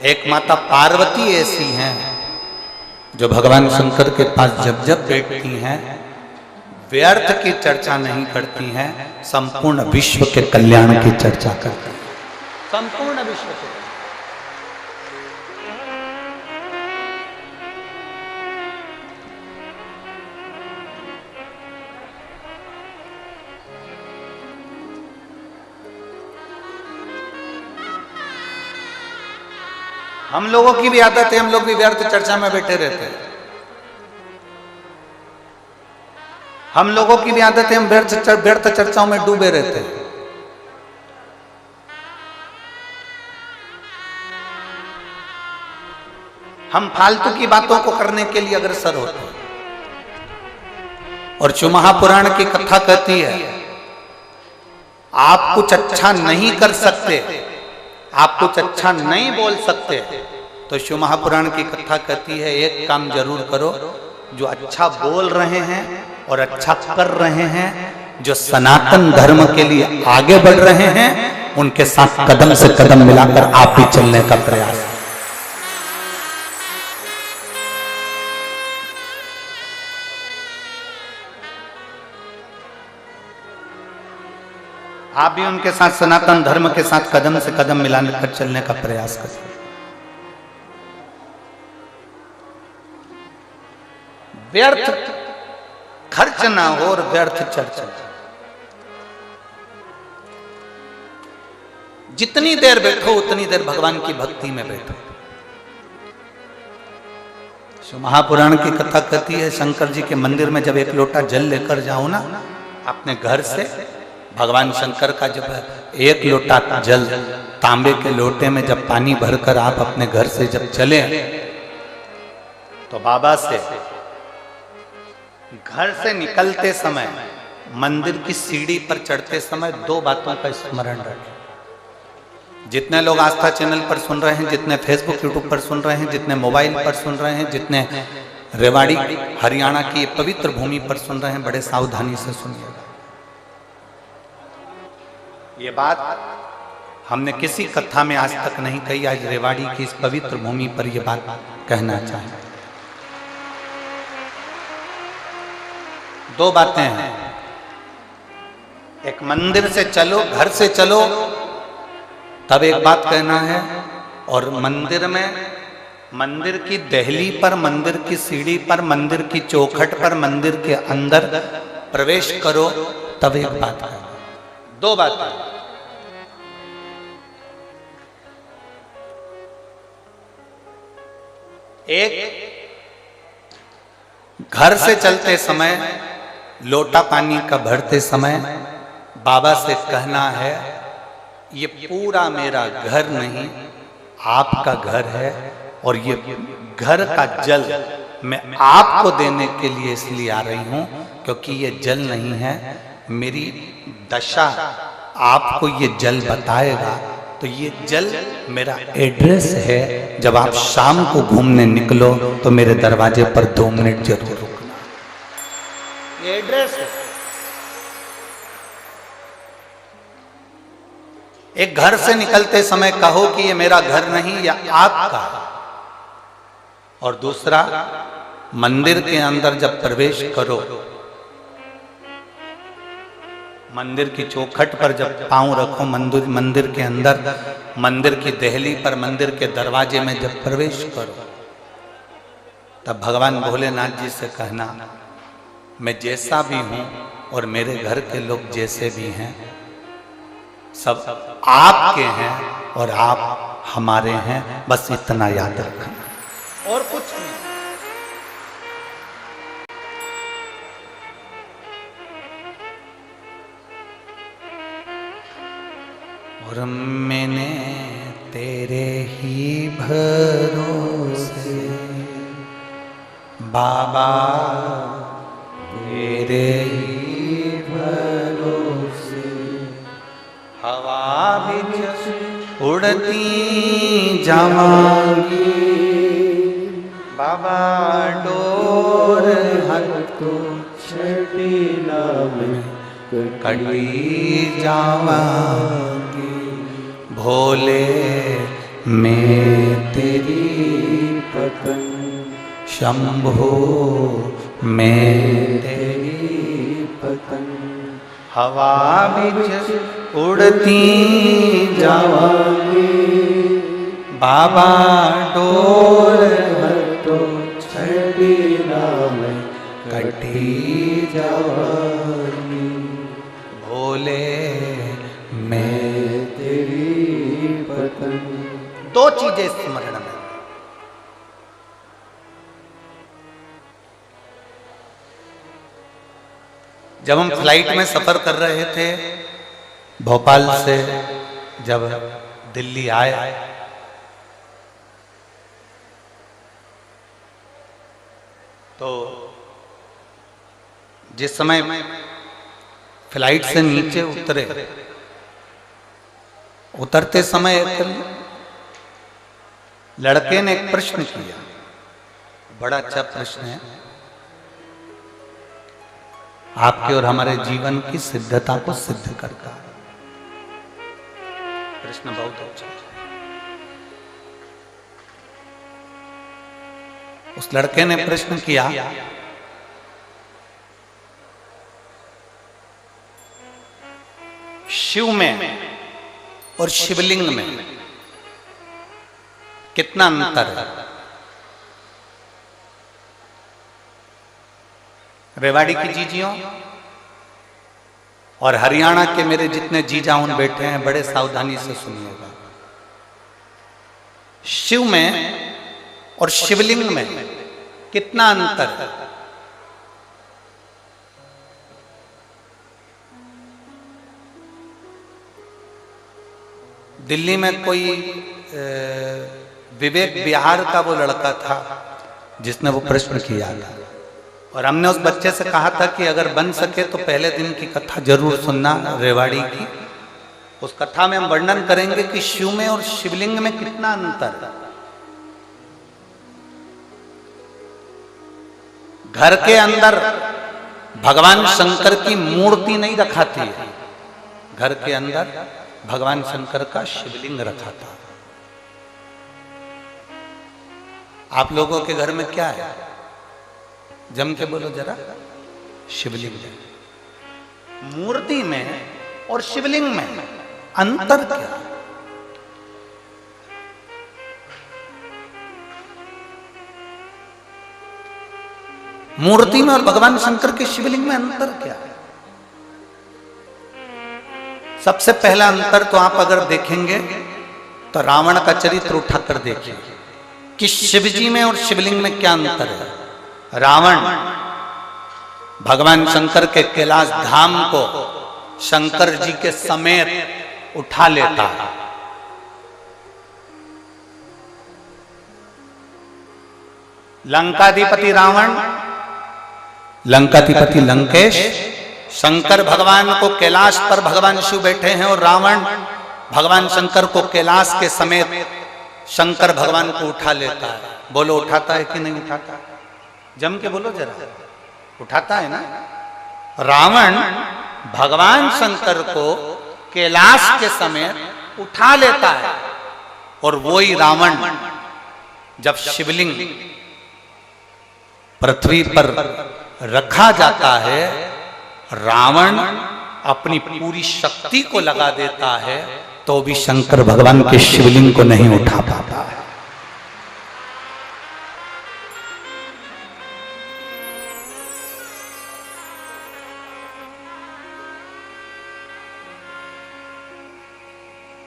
एक माता पार्वती ऐसी हैं जो भगवान शंकर के पास जब जब बैठती हैं व्यर्थ की चर्चा नहीं करती हैं, संपूर्ण विश्व के कल्याण की चर्चा करती हैं। संपूर्ण विश्व के हम लोगों की भी आदत है, हम लोग भी व्यर्थ चर्चा में बैठे रहते हैं। हम लोगों की भी आदत है, हम व्यर्थ चर्चाओं में डूबे रहते हैं। हम फालतू की बातों को करने के लिए अग्रसर होते हैं। और शिव महापुराण की कथा कहती है आप कुछ अच्छा नहीं कर सकते, आप कुछ अच्छा नहीं बोल सकते, तो शिव महापुराण की कथा कहती है एक काम जरूर करो, जो अच्छा बोल रहे हैं और अच्छा कर रहे हैं, जो सनातन धर्म के लिए आगे बढ़ रहे हैं, उनके साथ कदम से कदम मिलाकर आप भी चलने का प्रयास। आप भी उनके साथ सनातन धर्म के साथ कदम से कदम मिलाकर चलने का प्रयास करें। व्यर्थ खर्च ना हो और व्यर्थ चर्चा। जितनी देर बैठो उतनी देर भगवान की भक्ति में बैठो। शिव महापुराण की कथा कहती है शंकर जी के मंदिर में जब एक लोटा जल लेकर जाओ ना अपने घर से, भगवान शंकर का जब एक लोटा जल तांबे के लोटे में जब पानी भरकर आप अपने घर से जब चले तो बाबा से घर से निकलते समय मंदिर की सीढ़ी पर चढ़ते समय दो बातों का स्मरण रखें। जितने लोग आस्था चैनल पर सुन रहे हैं, जितने फेसबुक यूट्यूब पर सुन रहे हैं, जितने मोबाइल पर सुन रहे हैं, जितने रेवाड़ी हरियाणा की पवित्र भूमि पर सुन रहे हैं, बड़े सावधानी से सुनिएगा। ये बात हमने किसी कथा में आज तक नहीं कही, आज रेवाड़ी की इस पवित्र भूमि पर यह बात कहना चाहें। दो बातें हैं, एक मंदिर से चलो, घर से चलो तब एक बात कहना है, और मंदिर में, मंदिर की दहली पर, मंदिर की सीढ़ी पर, मंदिर की चौखट पर, मंदिर के अंदर प्रवेश करो तब एक बात कहना। दो बातें। एक, घर से चलते समय लोटा पानी का भरते समय बाबा से कहना है ये पूरा मेरा घर नहीं आपका घर है, और ये घर का जल मैं आपको देने के लिए इसलिए आ रही हूं क्योंकि ये जल नहीं है, मेरी दशा आपको ये जल बताएगा। तो ये जल मेरा एड्रेस है, जब आप शाम को घूमने निकलो तो मेरे दरवाजे पर 2 मिनट जरूर रुकना। ये एड्रेस है। एक घर से निकलते समय कहो कि ये मेरा घर नहीं, या आपका। और दूसरा, मंदिर के अंदर जब प्रवेश करो, मंदिर की चौखट पर जब पांव रखो, मंदिर के अंदर, मंदिर की दहली पर, मंदिर के दरवाजे में जब प्रवेश करो, तब भगवान भोलेनाथ जी से कहना मैं जैसा भी हूं और मेरे घर के लोग जैसे भी हैं सब आपके हैं और आप हमारे हैं, बस इतना याद रखना और कुछ नहीं। और मैंने तेरे ही भरोसे बाबा, तेरे ही भरोसे हवा भी उड़ती जावांगी, बाबा डोर हत्थों छड़ीला में कटी जावांगी, भोले मैं तेरी पतंग, शंभो मैं तेरी पतंग, हवा बिच उड़ती जावांगी, बाबा डोर तो छड़ी नाम कटी जावांगी, भोले मैं तेरी पतंग। दो चीजें स्मरण में, जब हम फ्लाइट में सफर कर रहे थे भोपाल से जब दिल्ली आए, तो जिस समय फ्लाइट से नीचे उतरते समय एक लड़के ने एक प्रश्न किया, बड़ा अच्छा प्रश्न है, आपके और हमारे जीवन की सिद्धता को सिद्ध करता है। प्रश्न बहुत अच्छा है। उस लड़के ने प्रश्न किया, शिव में और शिवलिंग में कितना अंतर है? रेवाड़ी की जीजियों और हरियाणा के मेरे जितने जीजाउन बैठे हैं, बड़े सावधानी से सुनिएगा। शिव में और शिवलिंग में कितना अंतर है? दिल्ली में कोई विवेक बिहार का वो लड़का था जिसने वो प्रश्न किया था, और हमने उस बच्चे से कहा था कि अगर बन सके तो पहले दिन की कथा जरूर सुनना रेवाड़ी की। उस कथा में हम वर्णन करेंगे कि शिव में और शिवलिंग में कितना अंतर है। घर के अंदर भगवान शंकर की मूर्ति नहीं रखाती है, घर के अंदर भगवान शंकर का शिवलिंग रखा था। आप लोगों के घर में क्या है? जम के बोलो जरा। शिवलिंग है। मूर्ति में और शिवलिंग में अंतर क्या है? मूर्ति में और भगवान शंकर के शिवलिंग में अंतर क्या है? सबसे पहला अंतर तो आप अगर देखेंगे तो रावण का चरित्र उठाकर देखिए कि शिवजी में और शिवलिंग में क्या अंतर है। रावण भगवान शंकर के कैलाश धाम को शंकर जी के समेत उठा लेता है। लंकाधिपति रावण, लंकाधिपति लंकेश, शंकर भगवान को कैलाश पर भगवान शिव बैठे हैं और रावण भगवान शंकर को कैलाश के समेत शंकर भगवान को उठा लेता है। बोलो उठाता है कि नहीं उठाता? जम के बोलो जरा। उठाता है ना? रावण भगवान शंकर को कैलाश के समेत उठा लेता है, और वही रावण जब शिवलिंग पृथ्वी पर रखा जाता है, रावण अपनी पूरी शक्ति को लगा देता है तो भी शंकर भगवान के शिवलिंग को नहीं उठा पाता है।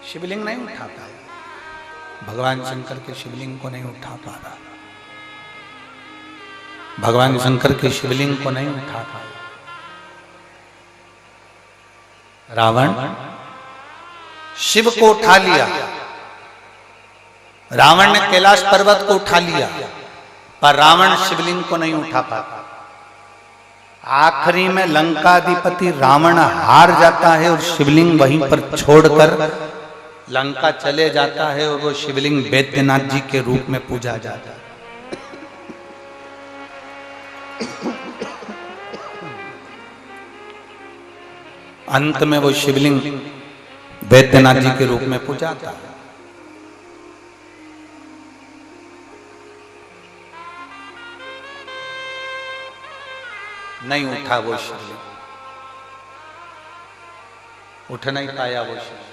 शिवलिंग नहीं उठा पाया, भगवान शंकर के शिवलिंग को नहीं उठा पा रहा, भगवान शंकर के शिवलिंग को नहीं उठा पाया। रावण शिव को उठा लिया, रावण ने कैलाश पर्वत को उठा लिया, पर रावण शिवलिंग को नहीं उठा पाता। आखिरी में लंकाधिपति रावण हार जाता है और शिवलिंग वहीं पर छोड़कर लंका चले जाता है, और वो शिवलिंग वैद्यनाथ जी के रूप में पूजा जाता है। अंत में वो शिवलिंग वैद्यनाथ जी के रूप में पूजा था। नहीं उठा वो शिवलिंग, उठ नहीं पाया वो शिवलिंग।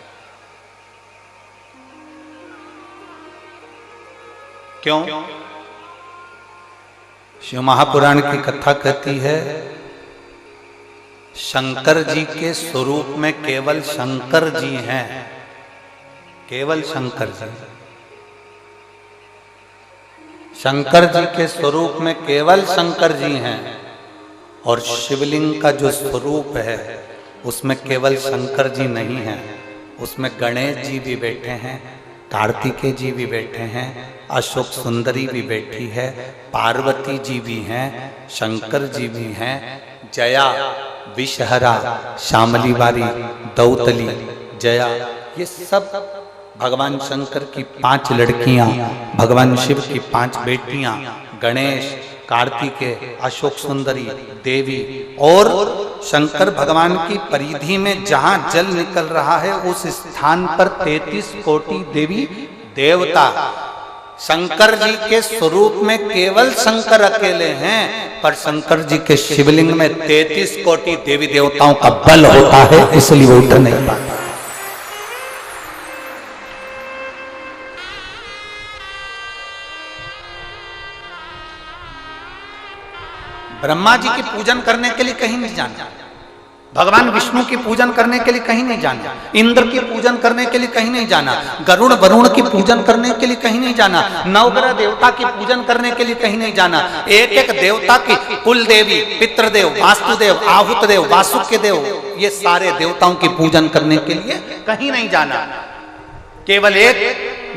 क्यों? शिव महापुराण की कथा कहती है शंकर जी के स्वरूप में केवल शंकर जी हैं, केवल शंकर जी। शंकर जी के स्वरूप में केवल शंकर जी हैं और शिवलिंग का जो स्वरूप है उसमें केवल शंकर जी नहीं हैं, उसमें गणेश जी भी बैठे हैं, कार्तिकेय जी भी बैठे हैं, अशोक सुंदरी भी बैठी है, पार्वती जी भी हैं, शंकर जी भी हैं, जया, विषहरा, शामली बारी, दौतली, जया, ये सब भगवान शंकर की 5 लड़कियां, भगवान शिव की 5 बेटियां, गणेश, कार्तिकेय, अशोक सुंदरी, देवी, और शंकर भगवान की परिधि में जहां जल निकल रहा है उस स्थान पर 33 कोटि देवी देवता। शंकर जी के स्वरूप में केवल शंकर अकेले हैं, पर शंकर जी के शिवलिंग में 33 कोटि देवी देवताओं का बल होता है, इसलिए वो उठ नहीं पाता। ब्रह्मा जी की पूजन करने के लिए कहीं नहीं जाना, भगवान विष्णु की पूजन करने के लिए कहीं नहीं जाना, इंद्र की पूजन करने के लिए कहीं नहीं जाना, गरुड़ वरुण की पूजन करने के लिए कहीं नहीं जाना, नवग्रह देवता की पूजन करने के लिए कहीं नहीं जाना। एक एक देवता की, कुल देवी, पितृदेव, वास्तुदेव, आहुत देव, वासुकी देव, ये सारे देवताओं की पूजन करने के लिए कहीं नहीं जाना। केवल एक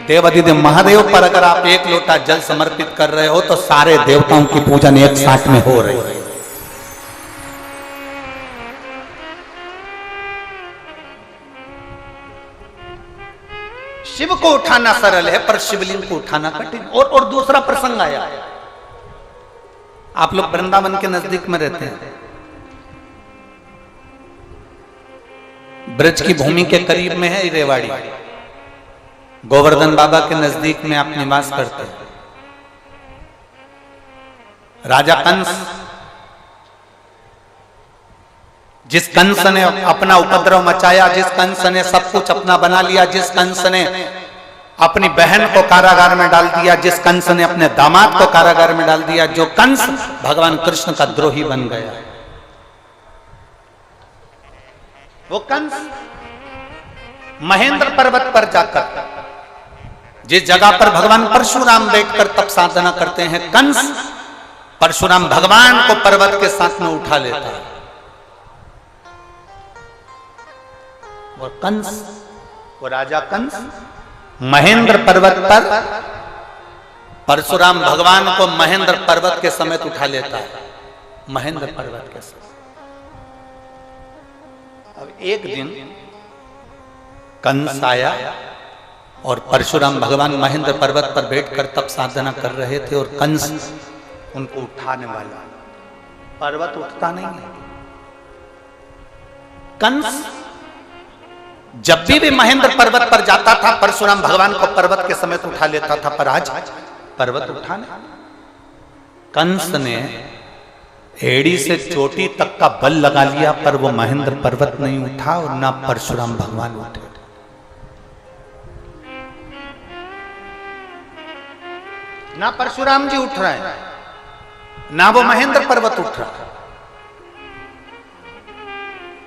देवाधिदेव महादेव पर अगर आप 1 लोटा जल समर्पित कर रहे हो तो सारे देवताओं की पूजन एक साथ में हो रही है। शिव को उठाना सरल है पर शिवलिंग को उठाना कठिन। और दूसरा प्रसंग आया, आप लोग वृंदावन के नजदीक में रहते हैं, ब्रज की भूमि के करीब में है रेवाड़ी, गोवर्धन बाबा के नजदीक में आप निवास करते हैं। राजा कंस, जिस कंस ने अपना उपद्रव मचाया, जिस कंस ने सब कुछ अपना बना लिया, जिस कंस ने अपनी बहन को कारागार में डाल दिया, जिस कंस ने अपने दामाद को कारागार में डाल दिया, जो कंस भगवान कृष्ण का द्रोही बन गया, वो कंस महेंद्र पर्वत पर जाकर, जिस जगह पर भगवान परशुराम बैठकर तप साधना करते हैं, कंस परशुराम भगवान को पर्वत के साथ में उठा लेता है। और कंस, वो राजा कंस महेंद्र पर्वत पर परशुराम भगवान को महेंद्र पर्वत के समेत उठा लेता है, महेंद्र पर्वत के समेत। अब एक दिन कंस आया और परशुराम भगवान महेंद्र पर्वत पर बैठकर तप साधना कर रहे थे और कंस उनको उठाने वाला, पर्वत उठता नहीं है। कंस जब भी महेंद्र पर्वत पर जाता था परशुराम भगवान को पर्वत के समेत उठा लेता था, पर आज पर्वत उठाने, कंस ने एड़ी से चोटी तक का बल लगा लिया पर वो महेंद्र पर्वत नहीं उठा और ना परशुराम भगवान उठे। ना परशुराम जी उठ रहे हैं, ना वो महेंद्र पर्वत उठ रहा है।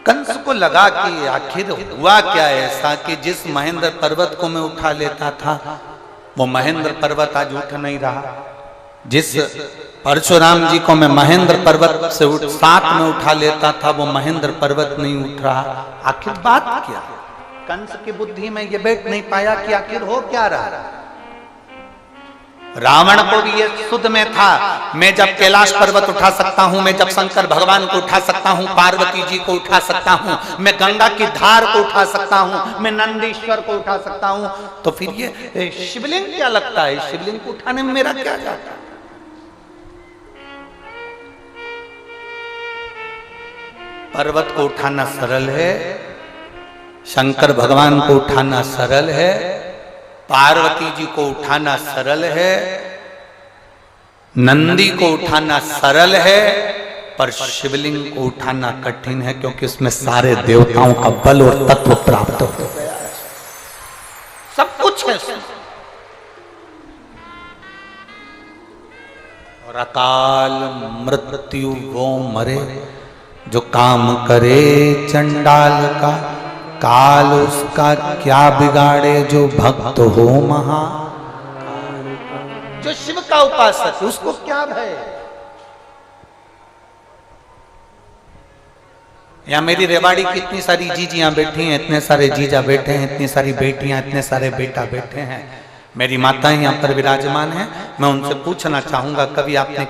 कंस को लगा कि आखिर हुआ क्या ऐसा कि जिस महेंद्र पर्वत को मैं उठा लेता था वो महेंद्र पर्वत आज उठ नहीं रहा, जिस परशुराम जी को मैं महेंद्र पर्वत से साथ में उठा लेता था वो महेंद्र पर्वत नहीं उठ रहा। आखिर बात क्या? कंस की बुद्धि में ये बैठ नहीं पाया कि आखिर हो क्या रहा। रावण को भी ये सुध में था, मैं जब कैलाश पर्वत उठा सकता हूं, मैं जब शंकर भगवान को उठा सकता हूं, पार्वती जी को उठा सकता हूं, मैं गंगा की धार को उठा सकता हूं, मैं नंदीश्वर को उठा सकता हूं, तो फिर ये शिवलिंग क्या लगता है, शिवलिंग को उठाने में मेरा क्या जाता है। पर्वत को उठाना सरल है, शंकर भगवान को उठाना सरल है, पार्वती जी को उठाना सरल है, नंदी को उठाना सरल है, पर शिवलिंग को उठाना कठिन है, क्योंकि उसमें सारे देवताओं का बल और तत्व प्राप्त हो गया है, सब कुछ है। और अकाल मृत्यु वो मरे जो काम करे चंडाल का, काल उसका क्या बिगाड़े जो भक्त हो महा। जो शिव का उपासक है उसको क्या भय। यहाँ मेरी रेवाड़ी की इतनी सारी जीजियां बैठी हैं, इतने सारे जीजा बैठे हैं, इतनी सारी बेटियां, इतने सारे बेटा बैठे हैं, मेरी माताएं यहाँ पर विराजमान हैं। मैं उनसे पूछना चाहूंगा, कभी आपने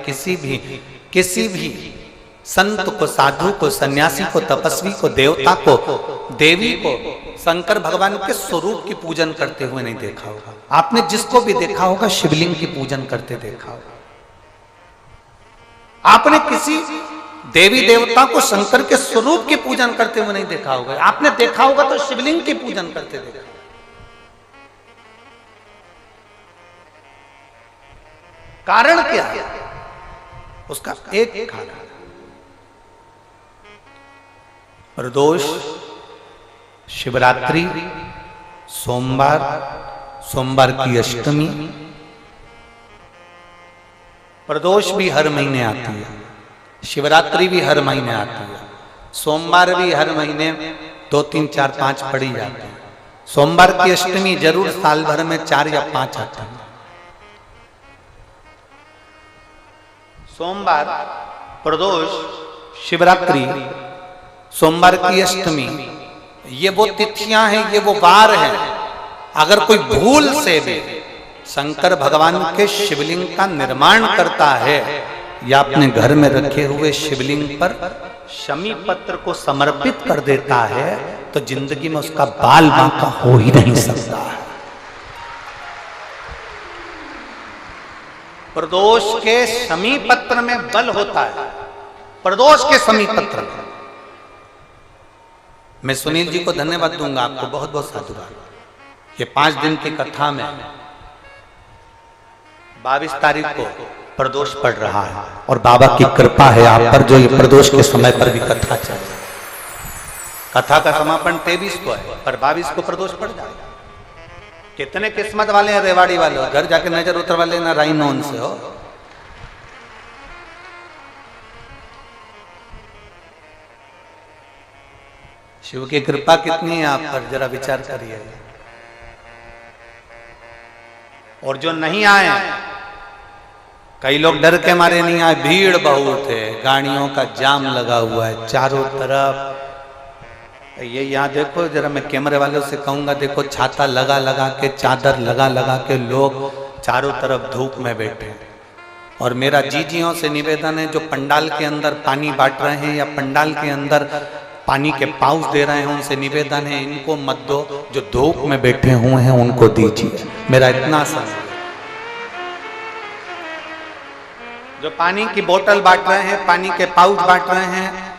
किसी भी संत को, साधु को, सन्यासी को, तपस्वी को, देवता को, देवी को शंकर भगवान के स्वरूप की पूजन करते हुए नहीं देखा होगा? आपने जिसको भी देखा होगा शिवलिंग की पूजन करते देखा होगा। आपने किसी देवी देवता को शंकर के स्वरूप की पूजन करते हुए नहीं देखा होगा। आपने देखा होगा तो शिवलिंग की पूजन करते देखा। कारण क्या है? उसका एक कारण, प्रदोष, शिवरात्रि, सोमवार की अष्टमी। प्रदोष भी हर महीने आती है, शिवरात्रि भी हर महीने आती है, सोमवार भी हर महीने 2, 3, 4, 5 पड़ी जाती है। सोमवार की अष्टमी जरूर साल भर में 4 या 5 आती है। सोमवार, प्रदोष, शिवरात्रि, सोमवार की अष्टमी, ये वो तिथियां हैं, ये वो वार हैं। अगर कोई भूल से भी शंकर भगवान के शिवलिंग का निर्माण करता है या अपने घर में रखे हुए शिवलिंग पर शमी पत्र को समर्पित कर देता है, तो जिंदगी में उसका बाल बांका हो ही नहीं सकता है। प्रदोष के शमी पत्र में बल होता है, प्रदोष के शमी पत्र में। मैं सुनील जी को धन्यवाद दूंगा, आपको बहुत बहुत साधुवाद। ये 5 दिन की कथा में 22 तारीख को प्रदोष पड़ रहा है और बाबा की कृपा है आप पर, जो ये प्रदोष के समय पर भी कथा चल रही है। कथा का समापन 23 को है, पर 22 को प्रदोष पड़ जाएगा। कितने किस्मत वाले हैं रेवाड़ी वाले, घर जाके नजर उतरवा लेना राइनोन से हो। शिव की कृपा कितनी है आप पर, जरा विचार करिए। और जो नहीं आए, कई लोग डर के मारे नहीं आए, भीड़ बहुत है, गाड़ियों का जाम लगा हुआ है चारों तरफ। ये यहाँ देखो, जरा मैं कैमरे वालों से कहूंगा, देखो छाता लगा लगा के, चादर लगा लगा के लोग चारों तरफ धूप में बैठे हैं। और मेरा जीजियों से निवेदन है, जो पंडाल के अंदर पानी बांट रहे हैं या पंडाल के अंदर पानी के पाउच दे रहे हैं, उनसे निवेदन है इनको मत दो, जो धूप में बैठे हुए हैं उनको दीजिए। मेरा इतना सा, जो पानी की बोतल बांट रहे हैं, पानी के पाउच बांट रहे हैं,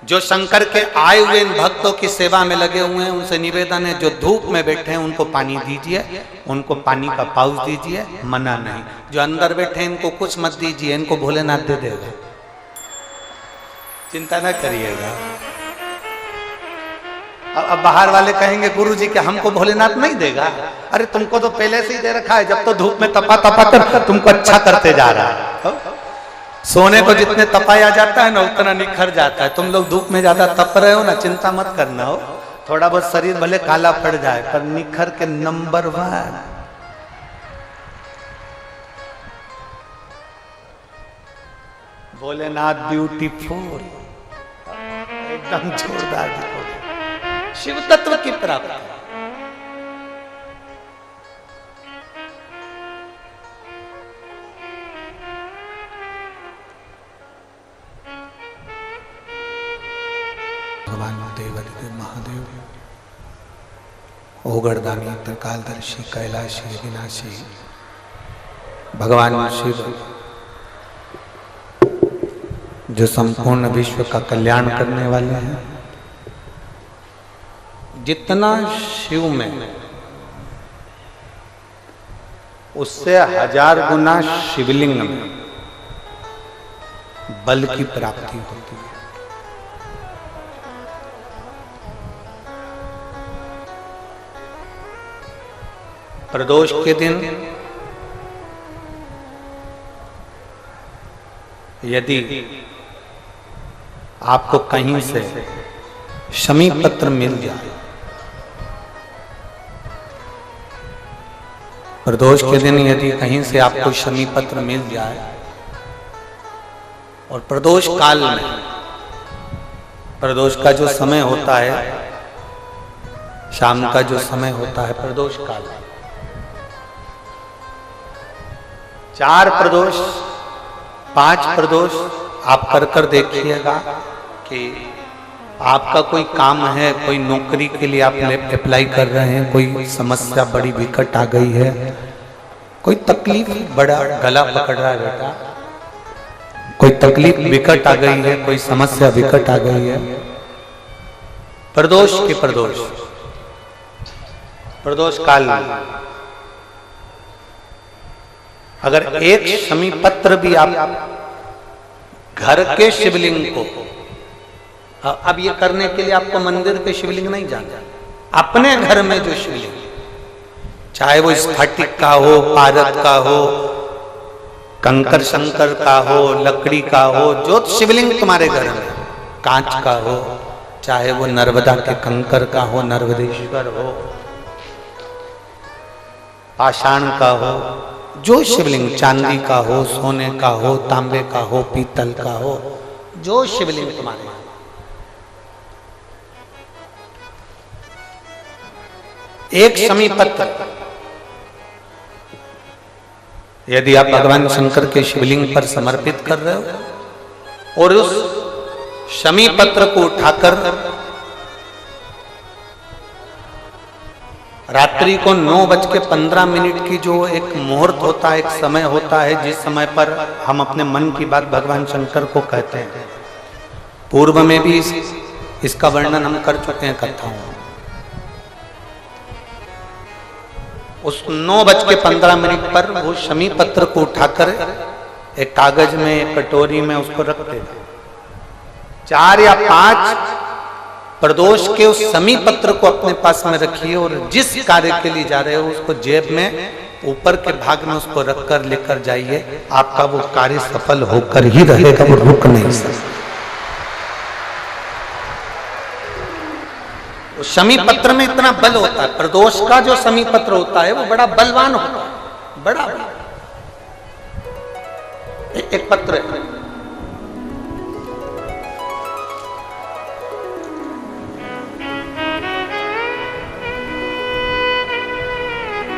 जो शंकर के आए हुए इन भक्तों की सेवा में लगे हुए हैं, उनसे निवेदन है जो धूप में बैठे हैं उनको पानी दीजिए, उनको पानी का पाउच दीजिए, मना नहीं। जो अंदर बैठे हैं इनको कुछ मत दीजिए, इनको भोलेनाथ दे देगा, चिंता न करिएगा। अब बाहर वाले कहेंगे गुरुजी कि हमको भोलेनाथ नहीं देगा। अरे तुमको तो पहले से ही दे रखा है, जब तो धूप में तपा तपा कर तुमको अच्छा करते जा रहा है। सोने को जितने तपाया जाता है ना उतना निखर जाता है। तुम लोग धूप में ज्यादा तप रहे हो ना, चिंता मत करना हो, थोड़ा बहुत शरीर भले काला पड़ जाए पर निखर के नंबर 1। भोलेनाथ ब्यूटीफुल, एकदम जोरदार दिखोगे। शिव तत्व की प्राप्ति। भगवान देव महादेव, ओगरदानी, त्रिकालदर्शी, कैलाशी, विनाशी भगवान शिव, जो संपूर्ण विश्व का कल्याण करने वाले हैं। जितना शिव में, उससे 1000 गुना शिवलिंग में। बल की प्राप्ति होती है। प्रदोष के दिन यदि आपको कहीं से शमी पत्र मिल जाए, प्रदोष के दिन यदि कहीं से आपको शमी पत्र मिल जाए और प्रदोष काल में, प्रदोष का जो समय होता है, शाम का जो समय होता है प्रदोष काल, 4 प्रदोष 5 प्रदोष आप कर देखिएगा कि आपका कोई काम है, कोई नौकरी के लिए आप अप्लाई कर रहे हैं, कोई समस्या बड़ी विकट आ गई है, कोई तकलीफ, बड़ा गला पकड़ रहा है बेटा, कोई तकलीफ विकट आ गई है, कोई समस्या विकट आ गई है, प्रदोष के प्रदोष काल में अगर एक शमी पत्र भी आप घर के शिवलिंग को, अब ये करने के लिए आपको मंदिर के शिवलिंग नहीं जाना, अपने घर में जो शिवलिंग, चाहे वो स्फटिक का हो, पारद का हो, कंकर शंकर का हो, लकड़ी का हो, जो शिवलिंग तुम्हारे घर में, कांच का हो, चाहे वो नर्मदा के कंकर का हो, नर्मदेश्वर हो, पाषाण का हो, जो शिवलिंग चांदी का हो, सोने का हो, तांबे का हो, पीतल का हो, जो शिवलिंग तुम्हारे, एक शमी पत्र यदि आप भगवान शंकर के शिवलिंग पर समर्पित कर रहे हो और उस शमी पत्र को उठाकर रात्रि को 9:15 की जो एक मुहूर्त होता है, एक समय होता है, जिस समय पर हम अपने मन की बात भगवान शंकर को कहते हैं, पूर्व में भी इसका वर्णन हम कर चुके हैं कथाओं में। उस 9:15 पर वो शमी पत्र को उठाकर एक कागज में, एक कटोरी में उसको रख देना। 4 या 5 प्रदोष के उस शमी पत्र को अपने पास में रखिए और जिस कार्य के लिए जा रहे हो उसको जेब में ऊपर के भाग में उसको रखकर लेकर जाइए, आपका वो कार्य सफल होकर ही रहेगा, वो रुक नहीं सकता। शमी पत्र में इतना बल होता है, प्रदोष का जो शमी पत्र होता है वो बड़ा बलवान होता है, बड़ा एक पत्र है।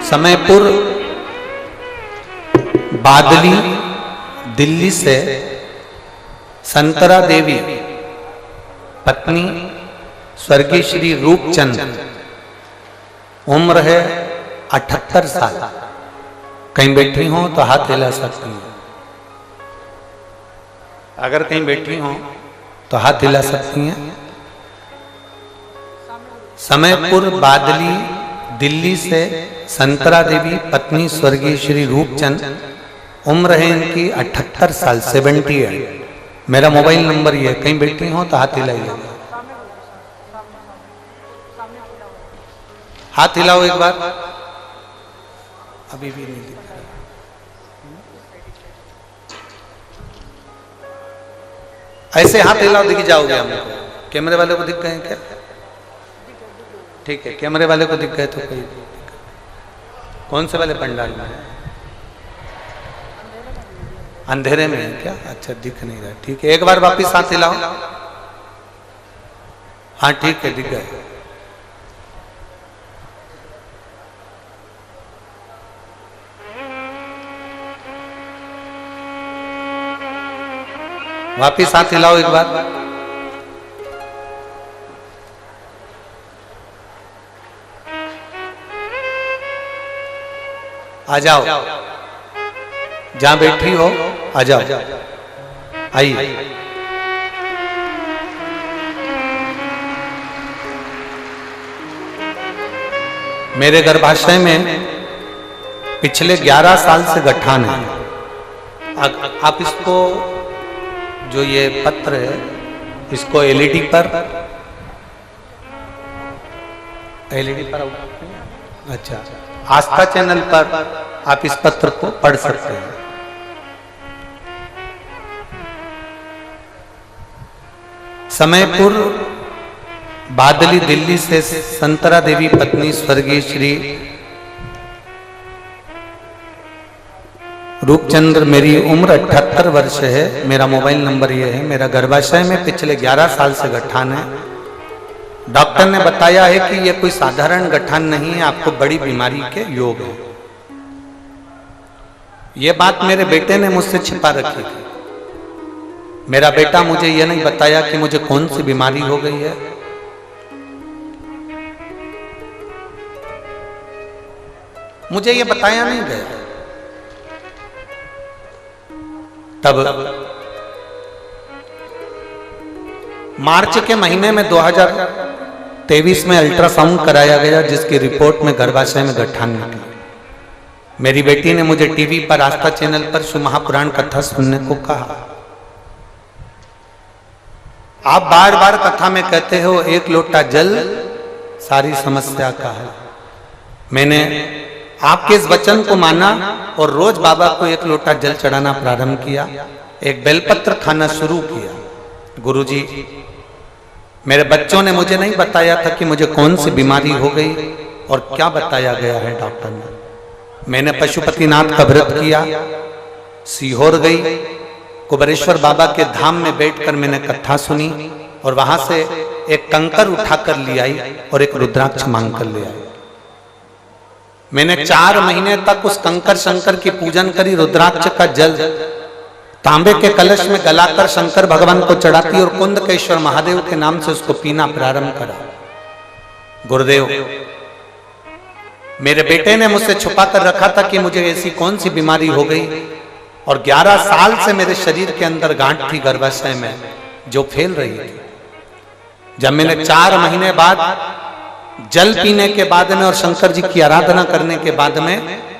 समयपुर बादली दिल्ली से संतरा देवी पत्नी स्वर्गीय श्री रूपचंद, उम्र है 78 साल। कहीं बैठी हो तो हाथ हिला सकती हैं, अगर कहीं बैठी हो तो हाथ हिला सकती हैं। समयपुर बादली दिल्ली से संतरा देवी पत्नी स्वर्गीय श्री रूपचंद, उम्र है इनकी 78 साल, 78। मेरा मोबाइल नंबर ये है, कहीं बैठी हो तो हाथ हिलाइए, हाथ हिलाओ एक बार, अभी भी नहीं दिख रहा। ऐसे हाथ हिलाओ, दिख जाओगे हमको। कैमरे वाले को दिख गए क्या? ठीक है, कैमरे वाले को दिख गए तो कोई। कौन से वाले पंडाल में है? अंधेरे में है क्या? अच्छा, दिख नहीं रहा। ठीक है, एक बार वापिस हाथ हिलाओ। हाँ ठीक है, दिख गए। वापिस हाथ हिलाओ एक बार। आ जाओ, जहां बैठी हो आ जाओ, आइए। मेरे गर्भाशय में पिछले 11 साल से गठान है। आप इसको जो ये पत्र है इसको एलईडी पर अच्छा आस्था चैनल पर आप इस पत्र को पढ़ सकते हैं। समय पूर्व बादली दिल्ली से संतरा देवी पत्नी स्वर्गीय श्री रूपचंद्र, मेरी उम्र 78 वर्ष है। मेरा मोबाइल नंबर ये है। मेरा गर्भाशय में पिछले 11 साल से गठान है। डॉक्टर ने बताया है कि यह कोई साधारण गठान नहीं है, आपको बड़ी बीमारी के योग है। यह बात मेरे बेटे ने मुझसे छिपा रखी थी। मेरा बेटा मुझे यह नहीं बताया कि मुझे कौन सी बीमारी हो गई है। मुझे यह बताया नहीं गया। तब मार्च के महीने में 2023 में अल्ट्रासाउंड कराया गया, जिसकी रिपोर्ट में गर्भाशय में गठान निकली। मेरी बेटी ने मुझे टीवी पर आस्था चैनल पर शिव महापुराण कथा सुनने को कहा। आप बार बार कथा में कहते हो एक लोटा जल सारी समस्या का है। मैंने आपके इस वचन को माना और रोज बाबा को एक लोटा जल चढ़ाना प्रारंभ किया। एक बेलपत्र खाना शुरू किया। गुरुजी, मेरे बच्चों ने मुझे नहीं बताया था कि मुझे कौन सी बीमारी हो गई और क्या बताया गया है डॉक्टर ने। मैंने पशुपतिनाथ का व्रत किया, सीहोर गई, कुबेरेश्वर बाबा के धाम में बैठकर मैंने कथा सुनी और वहां से एक कंकर उठाकर ले आई और एक रुद्राक्ष मांग कर ले आई। मैंने 4 महीने तक उस कंकर शंकर की पूजन करी। रुद्राक्ष का जल तांबे के कलश में गलाकर शंकर भगवान को चढ़ाती और कुंदकेश्वर महादेव के नाम से उसको पीना प्रारंभ करा। गुरुदेव, मेरे बेटे ने मुझसे छुपा कर रखा था कि मुझे ऐसी कौन सी बीमारी हो गई और 11 साल से मेरे शरीर के अंदर गांठ थी गर्भाशय में जो फैल रही थी। जब मैंने 4 महीने बाद जल पीने के बाद में और शंकर जी की आराधना करने के बाद में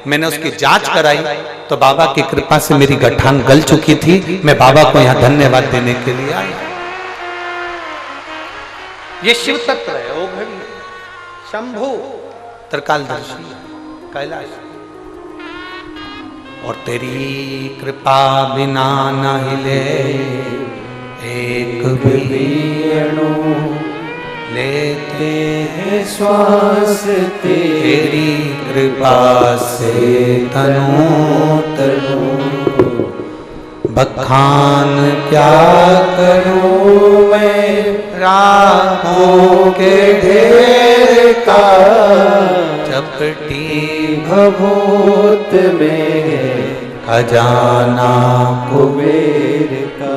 मैंने उसकी जांच कराई तो बाबा की कृपा से मेरी गठान गल चुकी थी। मैं बाबा को यहाँ धन्यवाद देने के लिए आई। ये शिव तत्व है, ओ घड़ी शंभु त्रिकालदर्शी कैलाश। और तेरी कृपा बिना न हिले एक भी अणु, लेते हैं श्वास तेरी कृपा से तनु तनु। बखान क्या करूं मैं राहों के ढेर का, चपटी भभूत में खजाना कुबेर का।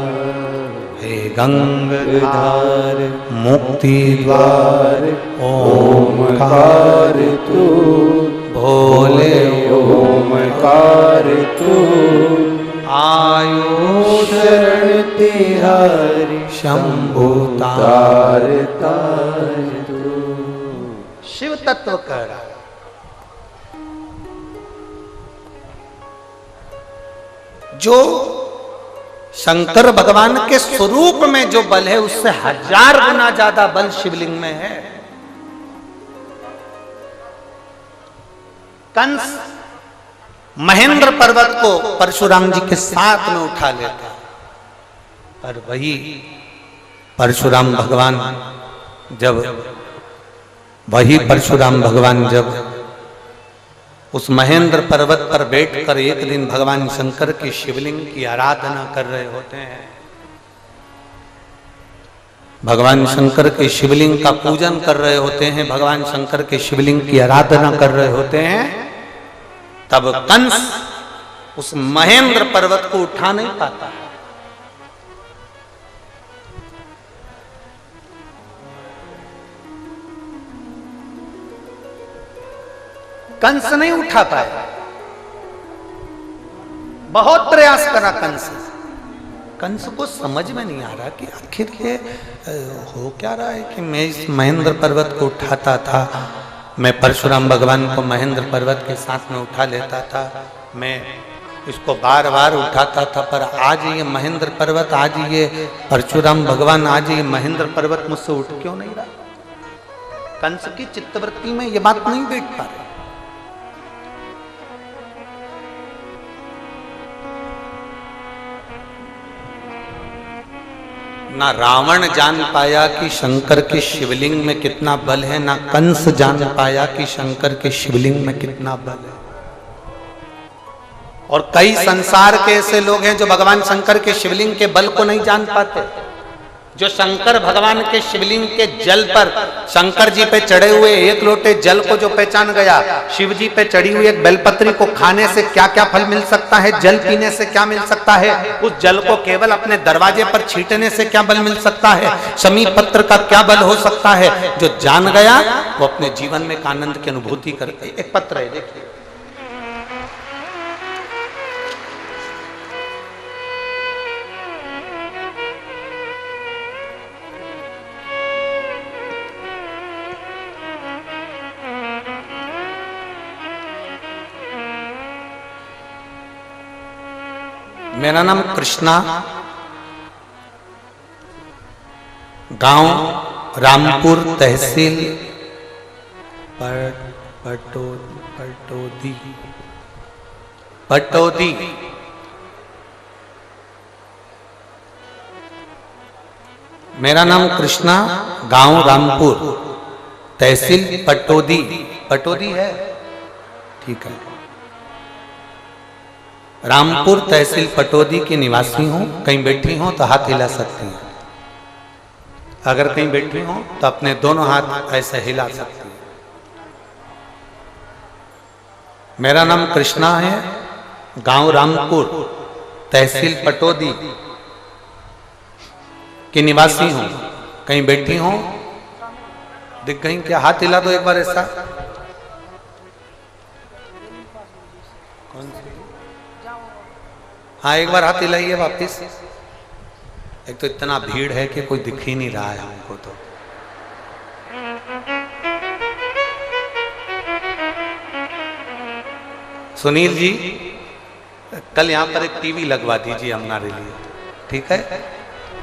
गंगाधार मुक्ति द्वार ओमकार तू, भोले ओमकार तू। आयु शरण तिहारी शंभु तार तार तू। शिव तत्व कर जो शंकर भगवान के स्वरूप में जो बल है उससे 1000 गुना ज्यादा बल शिवलिंग में है। कंस महेंद्र पर्वत को परशुराम जी के साथ में उठा लेता, पर वही परशुराम भगवान जब उस महेंद्र पर्वत पर बैठकर एक दिन भगवान शंकर की शिवलिंग की आराधना कर रहे होते हैं, भगवान शंकर के शिवलिंग का पूजन कर रहे होते हैं, भगवान शंकर के शिवलिंग की आराधना कर रहे होते हैं, तब कंस उस महेंद्र पर्वत को उठा नहीं पाता। कंस नहीं उठा पाया। बहुत प्रयास करा कंस को समझ में नहीं आ रहा कि आखिर ये हो क्या रहा है कि मैं इस महेंद्र पर्वत को उठाता था, मैं परशुराम भगवान को महेंद्र पर्वत के साथ में उठा लेता था, मैं इसको बार बार उठाता था, पर आज ये महेंद्र पर्वत, आज ये परशुराम भगवान, आज ये महेंद्र पर्वत मुझसे उठ क्यों नहीं रहा? कंस की चित्तवृत्ति में ये बात नहीं बैठ पा रही। ना रावण जान पाया कि शंकर के शिवलिंग में कितना बल है, ना कंस जान पाया कि शंकर के शिवलिंग में कितना बल है। और कई संसार के ऐसे लोग हैं जो भगवान शंकर के शिवलिंग के बल को नहीं जान पाते। जो शंकर भगवान के शिवलिंग के जल पर, शंकर जी पे चढ़े हुए एक लोटे जल को जो पहचान गया, शिव जी पे चढ़ी हुई एक बेलपत्री को खाने से क्या क्या फल मिल सकता है, जल पीने से क्या मिल सकता है, उस जल को केवल अपने दरवाजे पर छींटने से क्या बल मिल सकता है, समीप पत्र का क्या बल हो सकता है, जो जान गया वो अपने जीवन में एक आनंद की अनुभूति करते। एक पत्र है, देखिए, मेरा नाम कृष्णा, गांव रामपुर, तहसील पटौदी। मेरा नाम कृष्णा, गांव रामपुर, तहसील पटौदी। पटौदी है, ठीक है। रामपुर तहसील पटौदी की निवासी हूं। कहीं बैठी हो तो हाथ हिला सकती हैं। अगर कहीं बैठी हो तो अपने दोनों हाथ ऐसे हिला सकती हैं। मेरा नाम कृष्णा है, गांव रामपुर, तहसील पटौदी की निवासी हूं। कहीं बैठी हो, दिख गई क्या? हाथ हिला दो एक बार ऐसा। कौन सी? हाँ, एक बार हाथ हिलाइए वापिस। एक तो इतना भीड़ है कि कोई दिख ही नहीं रहा है हमको। तो सुनील जी, कल यहाँ पर एक टीवी लगवा दीजिए हमारे लिए, ठीक है?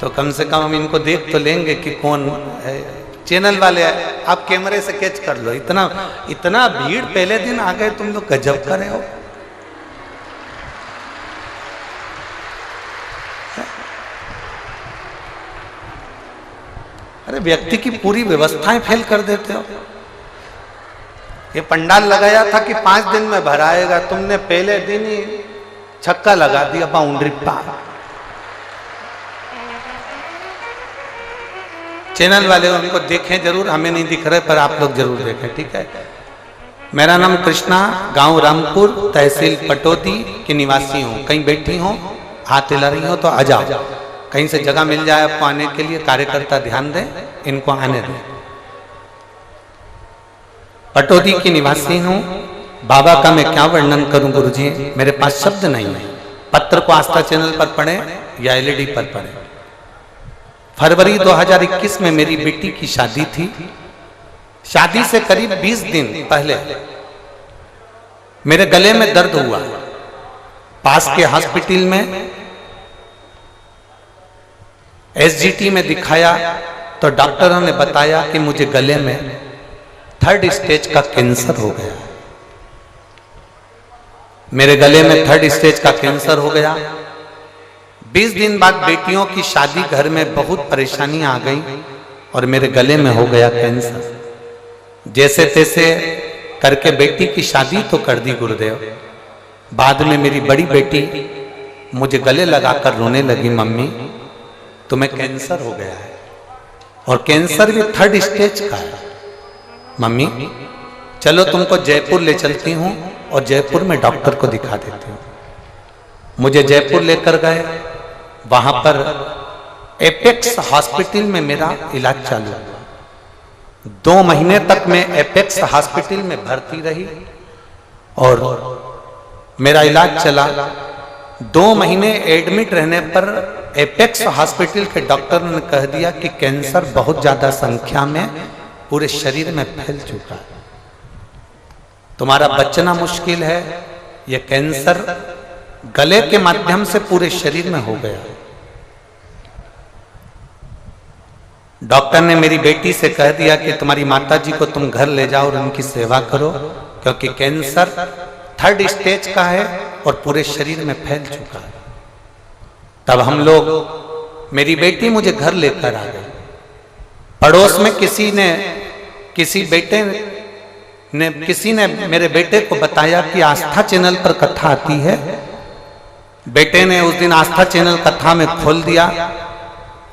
तो कम से कम हम इनको देख तो लेंगे कि कौन है। चैनल वाले आप कैमरे से कैच कर लो। इतना भीड़ पहले दिन आ गए, तुम लोग गजब कर रहे हो। अरे व्यक्ति की पूरी व्यवस्थाएं फेल कर देते हो। ये पंडाल लगाया था कि 5 दिन में भराएगा, तुमने पहले दिन ही छक्का लगा दिया, बाउंड्री पार। चैनल वाले उनको देखें जरूर, हमें नहीं दिख रहे पर आप लोग जरूर देखें, ठीक है? मेरा नाम कृष्णा, गांव रामपुर, तहसील पटौदी की निवासी हूँ। कहीं बैठी हो, हाथ हिला रही हो तो आ जाओ। कहीं से जगह मिल जाए आपको आने के लिए, कार्यकर्ता ध्यान दें, इनको आने दें। पटौदी की निवासी हूँ। बाबा का मैं क्या वर्णन करूं गुरुजी, मेरे पास शब्द नहीं है। पत्र को आस्था चैनल पर पढ़ें या एलईडी पर पढ़ें। फरवरी 2021 में मेरी बेटी की शादी थी। शादी से करीब 20 दिन पहले मेरे गले में दर्द हुआ। पास के हॉस्पिटल में एसजीटी में दिखाया तो डॉक्टरों ने बताया कि मुझे गले में 3rd स्टेज का कैंसर हो गया। मेरे गले में 3rd स्टेज का कैंसर हो गया। 20 दिन बाद बेटियों की शादी, घर में बहुत परेशानी आ गई और मेरे गले में हो गया कैंसर। जैसे तैसे करके बेटी की शादी तो कर दी गुरुदेव। बाद में मेरी बड़ी बेटी मुझे गले लगाकर रोने लगी, मम्मी तुम्हें कैंसर हो गया है और कैंसर भी 3rd स्टेज का है। मम्मी चलो तुमको जयपुर ले चलती हूँ और जयपुर में डॉक्टर को दिखा देती हूँ। मुझे जयपुर लेकर गए। वहां पर एपेक्स हॉस्पिटल में मेरा इलाज चालू हुआ। 2 महीने तक मैं एपेक्स हॉस्पिटल में भर्ती रही और मेरा इलाज चला। 2 महीने एडमिट रहने पर एपेक्स हॉस्पिटल के डॉक्टर ने कह दिया कि कैंसर बहुत ज्यादा संख्या में पूरे शरीर में फैल चुका है, तुम्हारा बचना मुश्किल है, यह कैंसर गले के माध्यम से पूरे शरीर में हो गया। डॉक्टर ने मेरी बेटी से कह दिया कि तुम्हारी माताजी को तुम घर ले जाओ और उनकी सेवा करो, क्योंकि कैंसर 3rd स्टेज का है और पूरे शरीर में फैल चुका है। तब हम लोग, मेरी बेटी मुझे घर लेकर आ गई। पड़ोस में किसी ने मेरे बेटे को बताया कि आस्था चैनल पर कथा आती है। बेटे ने उस दिन आस्था चैनल कथा में खोल दिया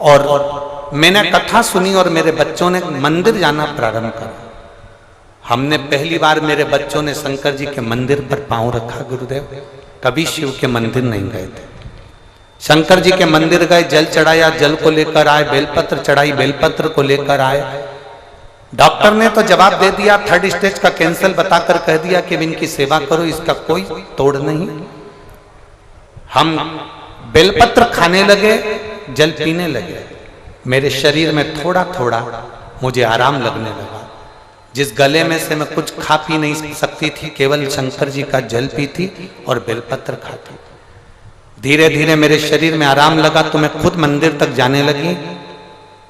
और मैंने कथा सुनी और मेरे बच्चों ने मंदिर जाना प्रारंभ करा। हमने पहली बार मेरे बच्चों ने शंकर जी के मंदिर पर पांव रखा। गुरुदेव, कभी शिव के मंदिर नहीं गए थे। शंकर जी के मंदिर गए, जल चढ़ाया, जल को लेकर आए, बेलपत्र चढ़ाई, बेलपत्र को लेकर आए। डॉक्टर ने तो जवाब दे दिया, 3rd स्टेज का कैंसर बताकर कह दिया कि इनकी सेवा करो, इसका कोई तोड़ नहीं। हम बेलपत्र खाने लगे, जल पीने लगे। मेरे शरीर में थोड़ा थोड़ा मुझे आराम लगने लगा। जिस गले में से मैं कुछ खा पी नहीं सकती थी, केवल शंकर जी का जल पीती और बेलपत्र खाती। धीरे धीरे मेरे शरीर में आराम लगा तो मैं खुद मंदिर तक जाने लगी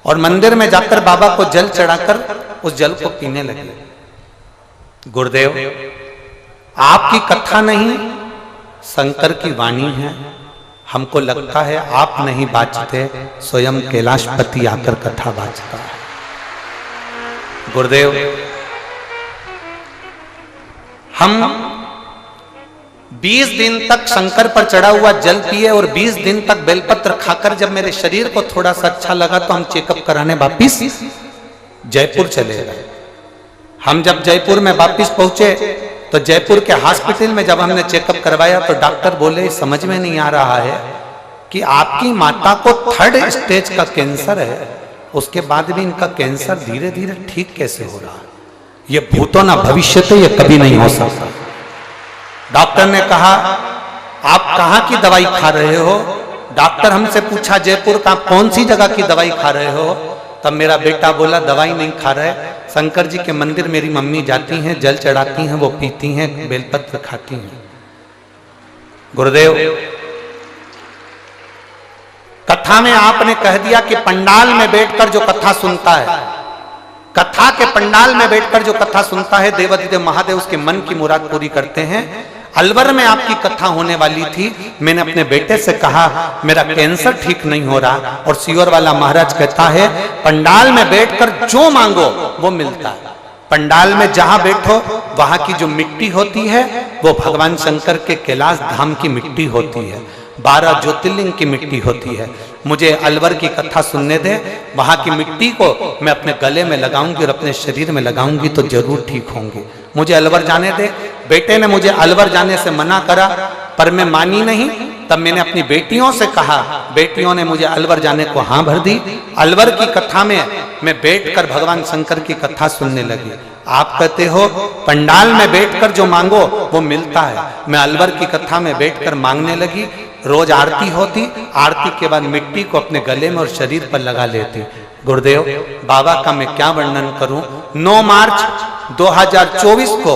और मंदिर में जाकर बाबा को जल चढ़ाकर उस जल को पीने लगी। गुरुदेव, आपकी कथा नहीं, शंकर की वाणी है। हमको लगता है आप नहीं बाचते, स्वयं कैलाशपति आकर कथा बाचता है। गुरुदेव, हम 20 दिन तक शंकर पर चढ़ा हुआ जल पिए और 20 दिन तक बेलपत्र खाकर जब मेरे शरीर को थोड़ा सा अच्छा लगा तो हम चेकअप कराने वापिस जयपुर चले गए। हम जब जयपुर में वापिस पहुंचे तो जयपुर के हॉस्पिटल में जब हमने चेकअप करवाया तो डॉक्टर बोले, समझ में नहीं आ रहा है कि आपकी माता को 3rd स्टेज का कैंसर है, उसके बाद भी इनका कैंसर धीरे धीरे ठीक कैसे हो रहा है? ये भूतो ना भविष्यते, ये कभी नहीं हो सकता। डॉक्टर ने कहा, आप कहाँ की दवाई खा रहे हो? डॉक्टर हमसे पूछा, जयपुर का कौन सी जगह की दवाई खा रहे हो? तब मेरा बेटा बोला, दवाई नहीं खा रहे, शंकर जी के मंदिर मेरी मम्मी जाती हैं, जल चढ़ाती हैं, वो पीती हैं, बेलपत्र खाती हैं। गुरुदेव, कथा में आपने कह दिया कि पंडाल में बैठकर जो कथा सुनता है, कथा के पंडाल में बैठकर जो कथा सुनता है, देवाधिदेव महादेव उसके मन की मुराद पूरी करते हैं। अलवर में आपकी कथा होने वाली थी। मैंने अपने बेटे से कहा, मेरा कैंसर ठीक नहीं हो रहा, और सीवर वाला महाराज कहता है पंडाल में बैठकर जो मांगो वो मिलता है। पंडाल में जहां बैठो वहां की जो मिट्टी होती है वो भगवान शंकर के कैलाश धाम की मिट्टी होती है, 12 ज्योतिर्लिंग की मिट्टी होती है। मुझे अलवर की कथा सुनने दे, वहां की मिट्टी को मैं अपने गले में लगाऊंगी और अपने शरीर में लगाऊंगी तो जरूर ठीक होंगी। मुझे अलवर जाने दे। बेटे ने मुझे अलवर जाने से मना करा, पर मैं मानी नहीं। तब मैंने अपनी बेटियों से कहा, बेटियों ने मुझे अलवर जाने को हाँ भर दी। अलवर की कथा में मैं बैठकर भगवान शंकर की कथा सुनने लगी। आप कहते हो पंडाल में बैठकर जो मांगो वो मिलता है। मैं अलवर की कथा में बैठकर मांगने लगी। रोज आरती होती, आरती के बाद मिट्टी को अपने गले में और शरीर पर लगा लेती। गुरुदेव, बाबा का मैं क्या वर्णन करूं। 9 मार्च 2024 को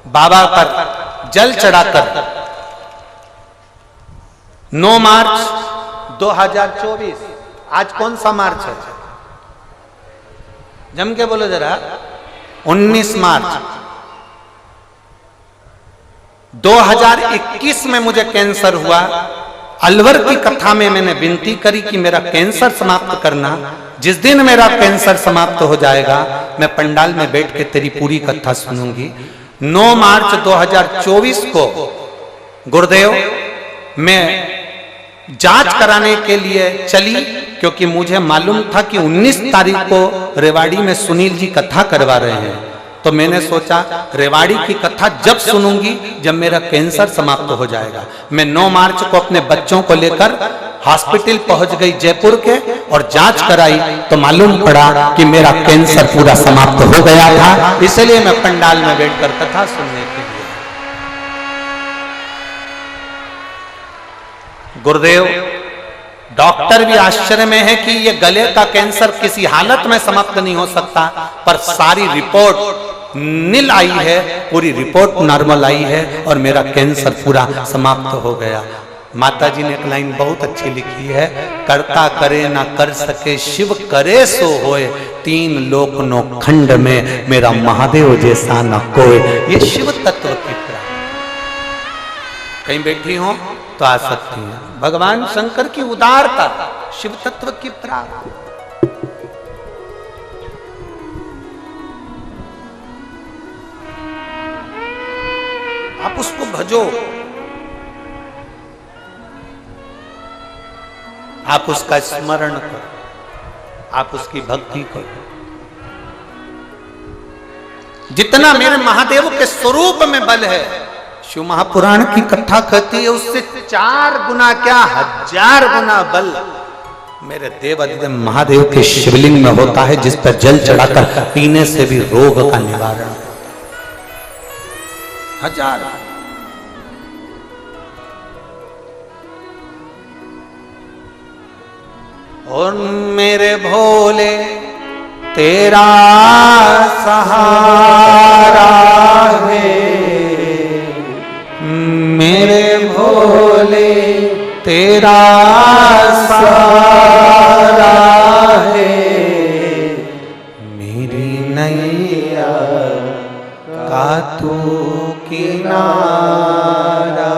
बाबा पर जल चढ़ाकर, 9 मार्च 2024, आज कौन सा मार्च है? जम के बोलो जरा। 19 मार्च 2021 में मुझे कैंसर हुआ। अलवर की कथा में मैंने विनती करी कि मेरा कैंसर समाप्त करना। जिस दिन मेरा कैंसर समाप्त हो जाएगा मैं पंडाल में बैठ के तेरी पूरी कथा सुनूंगी। 9 मार्च 2024 को गुरुदेव मैं जांच कराने के लिए चली, क्योंकि मुझे मालूम था कि 19 तारीख को रेवाड़ी में सुनील जी कथा करवा रहे हैं। तो मैंने सोचा रेवाड़ी की कथा जब सुनूंगी जब मेरा कैंसर समाप्त हो जाएगा। मैं 9 मार्च को अपने बच्चों को लेकर हॉस्पिटल पहुंच गई जयपुर के और जांच कराई तो मालूम पड़ा कि मेरा कैंसर पूरा समाप्त हो गया था। इसलिए मैं पंडाल में बैठकर कथा सुनने के लिए। गुरुदेव, डॉक्टर भी आश्चर्य में है कि ये गले का कैंसर किसी हालत में समाप्त नहीं हो सकता, पर सारी रिपोर्ट नील आई है, पूरी रिपोर्ट नॉर्मल आई है और मेरा कैंसर पूरा समाप्त हो गया। माता जी ने एक लाइन बहुत अच्छी लिखी है, करता करे ना कर सके शिव करे सो होए, तीन लोक नो खंड में मेरा महादेव जैसा न कोई। ये शिव तत्व की प्राप्ति। कहीं बैठी हो तो आ सकती है, भगवान शंकर की उदारता, शिव तत्व की प्राप्ति। आप उसको भजो, आप उसका स्मरण करो, आप उसकी भक्ति करो। जितना मेरे महादेव के स्वरूप में बल है, शिव महापुराण की कथा कहती है, उससे 4 गुना क्या 1000 गुना बल मेरे देवाधिदेव महादेव के शिवलिंग में होता है, जिस पर जल चढ़ाकर पीने से भी रोग का निवारण। 1000। और मेरे भोले तेरा सहारा है, मेरे भोले तेरा सहारा है, मेरी नैया का तू किनारा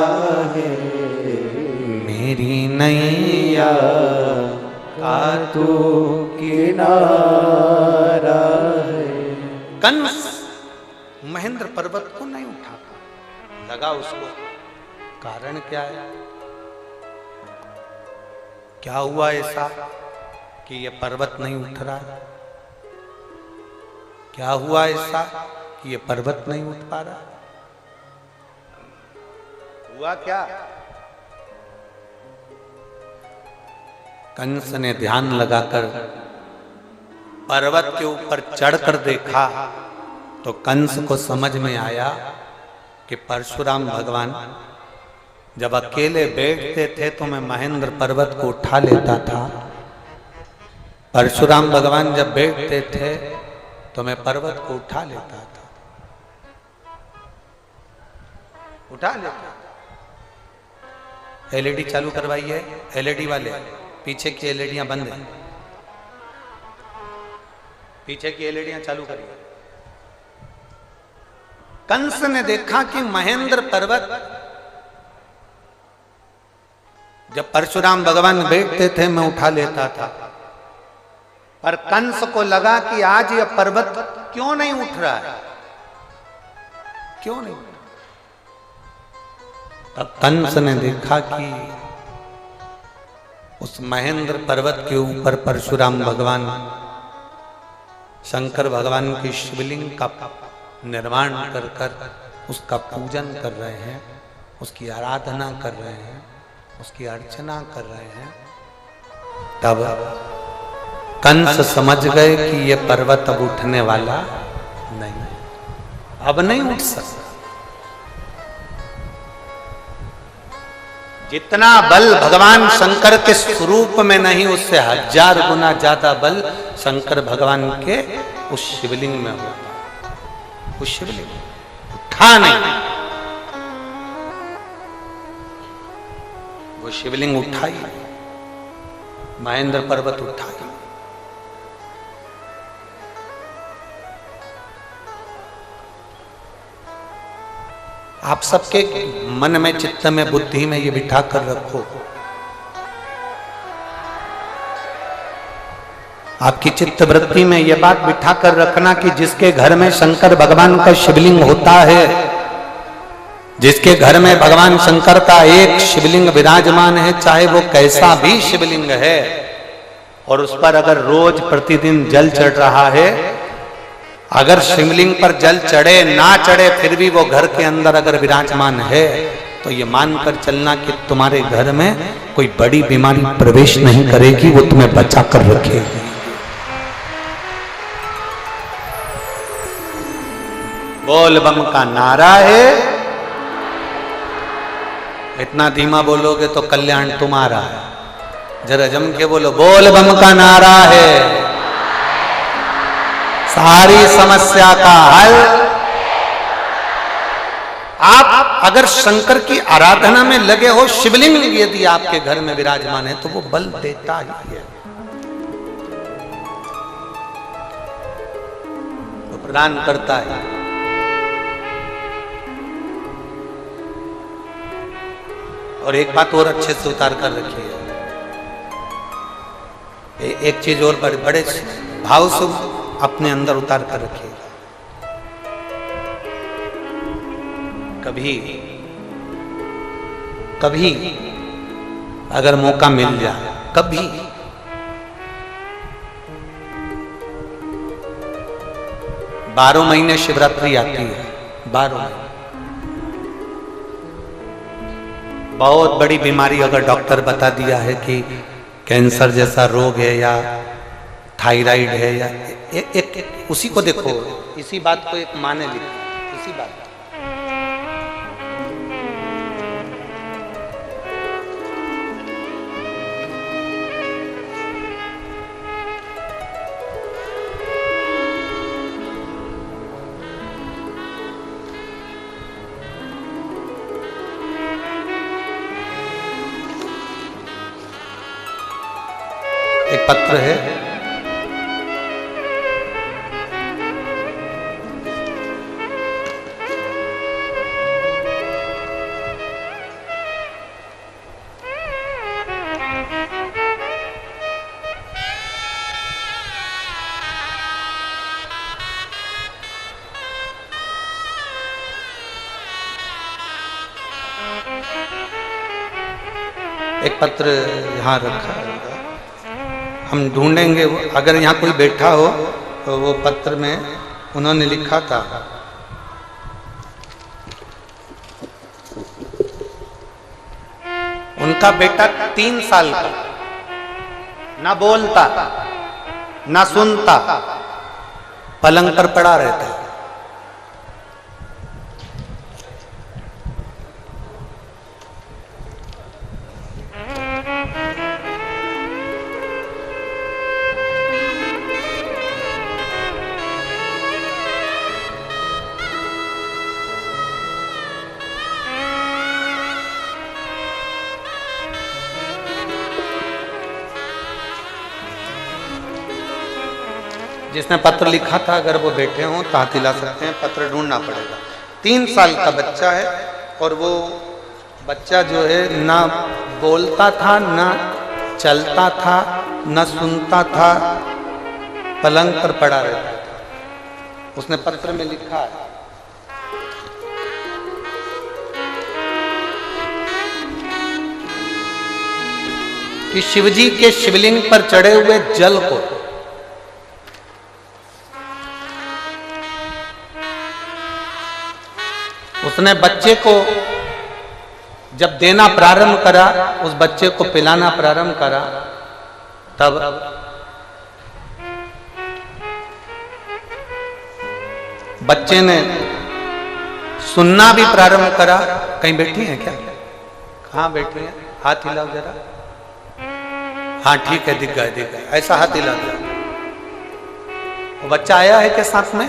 है, मेरी नैया का तू किनारा है। कंस महेंद्र पर्वत को नहीं उठा लगा उसको, कारण क्या है? क्या हुआ ऐसा कि ये पर्वत नहीं उठ रहा है? क्या हुआ ऐसा कि ये पर्वत नहीं उठ पा रहा? हुआ क्या? कंस ने ध्यान लगाकर पर्वत के ऊपर चढ़कर देखा तो कंस को समझ में आया कि परशुराम भगवान जब अकेले बैठते थे तो मैं महेंद्र पर्वत को उठा लेता था, परशुराम भगवान जब बैठते थे तो मैं पर्वत को उठा लेता था, उठा लेता। एलईडी चालू करवाइए, एलईडी वाले, पीछे की एलईडियां बंद हैं, पीछे की एलईडियां चालू करिए। कंस ने देखा कि महेंद्र पर्वत जब परशुराम भगवान बैठते थे मैं उठा लेता था, पर कंस को लगा कि आज यह पर्वत क्यों नहीं उठ रहा है, क्यों नहीं? तब कंस ने देखा कि उस महेंद्र पर्वत के ऊपर परशुराम भगवान शंकर भगवान की शिवलिंग का निर्माण कर कर उसका पूजन कर रहे हैं, उसकी आराधना कर रहे हैं, उसकी अर्चना कर रहे हैं। तब कंस समझ गए कि ये पर्वत अब उठने वाला नहीं, अब नहीं उठ सकता। जितना बल भगवान शंकर के स्वरूप में नहीं, उससे 1000 गुना ज्यादा बल शंकर भगवान के उस शिवलिंग में होता है। उस शिवलिंग उठा नहीं, वो शिवलिंग उठाई, महेंद्र पर्वत उठाई। आप सबके मन में, चित्त में, बुद्धि में ये बिठा कर रखो, आपकी चित्त वृत्ति में ये बात बिठा कर रखना कि जिसके घर में शंकर भगवान का शिवलिंग होता है, जिसके घर में भगवान शंकर का एक शिवलिंग विराजमान है, चाहे वो कैसा भी शिवलिंग है, और उस पर अगर रोज प्रतिदिन जल चढ़ रहा है, अगर शिवलिंग पर जल चढ़े ना चढ़े फिर भी वो घर के अंदर अगर विराजमान है, तो ये मानकर चलना कि तुम्हारे घर में कोई बड़ी बीमारी प्रवेश नहीं करेगी, वो तुम्हें बचा कर रखेगी। बोल बम का नारा है, इतना धीमा बोलोगे तो कल्याण तुम्हारा है। जरा जम के बोलो, बोल बम का नारा है, सारी समस्या का हल आप अगर शंकर की आराधना में लगे हो, शिवलिंग यदि आपके घर में विराजमान है तो वो बल देता ही है, वो प्रदान करता है। और एक बात और अच्छे से उतार कर रखी है, एक चीज और बड़े भाव से अपने अंदर उतार कर रखिएगा। कभी अगर मौका मिल जाए, कभी 12 महीने शिवरात्रि आती है, 12 महीने। बहुत बड़ी बीमारी अगर डॉक्टर बता दिया है कि कैंसर जैसा रोग है या थायराइड है या एक उसी को देखो, इसी बात को एक माँ ने लिखा, इसी बात एक पत्र है, एक पत्र यहाँ रखा है, हम ढूंढेंगे। अगर यहाँ कोई बैठा हो तो वो पत्र में उन्होंने लिखा था, उनका बेटा 3 साल का, ना बोलता ना सुनता, पलंग पर पड़ा रहता। जिसने पत्र लिखा था अगर वो बैठे हों तो हाथ हिला सकते हैं, पत्र ढूंढना पड़ेगा। 3 साल का बच्चा है और वो बच्चा जो है ना बोलता था, ना चलता था, ना सुनता था, पलंग पर पड़ा रहता था। उसने पत्र में लिखा है कि शिवजी के शिवलिंग पर चढ़े हुए जल को उसने बच्चे को जब देना प्रारंभ करा, उस बच्चे को पिलाना प्रारंभ करा, तब बच्चे ने सुनना भी प्रारंभ करा। कहीं बैठी हैं क्या? कहाँ बैठी हैं? हाथ हिलाओ जरा। हाँ ठीक है, दिख गए, ऐसा हाथ हिला दिया। वो बच्चा आया है क्या साथ में?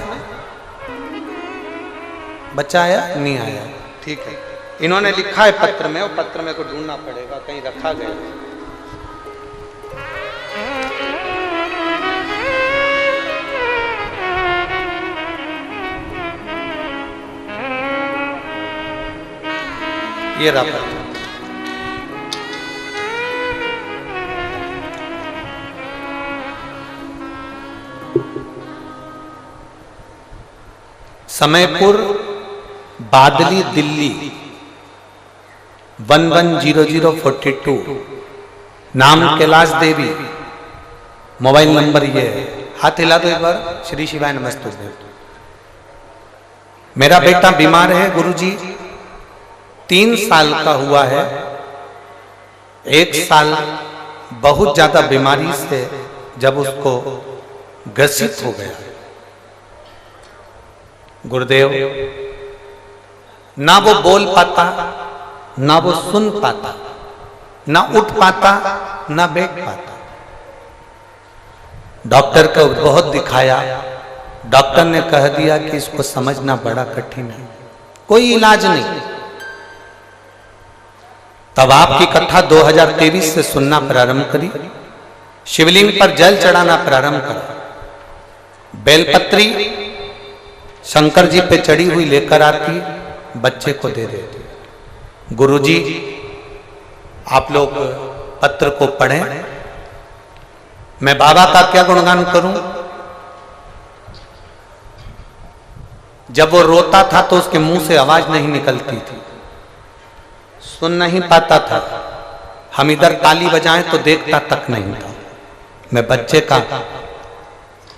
बच्चा आया? नहीं आया। ठीक है, इन्होंने लिखा है पत्र में, वो पत्र में को ढूंढना पड़ेगा, कहीं रखा गया। ये रहा पत्र। समयपुर, बादली, दिल्ली 110042। नाम कैलाश देवी, मोबाइल नंबर ये है। हाथ हिला दो एक बार। श्री शिवाय नमस्तुभ्यं। मेरा बेटा बीमार है गुरुजी, 3 साल का हुआ है। 1 साल बहुत ज्यादा बीमारी से जब उसको ग्रसित हो गया, गुरुदेव ना वो बोल पाता, ना वो सुन पाता, ना उठ पाता, ना बैठ पाता। डॉक्टर को बहुत दिखाया, डॉक्टर ने कह दिया कि इसको समझना बड़ा कठिन है, कोई इलाज नहीं। तब आपकी कथा 2023 से सुनना प्रारंभ करी, शिवलिंग पर जल चढ़ाना प्रारंभ करा। बेलपत्री शंकर जी पे चढ़ी हुई लेकर आती, बच्चे को दे देती। गुरुजी आप लोग पत्र को पढ़ें, मैं बाबा का क्या गुणगान करूं। जब वो रोता था तो उसके मुंह से आवाज नहीं निकलती थी, सुन नहीं पाता था। हम इधर ताली बजाएं तो देखता तक नहीं था। मैं बच्चे का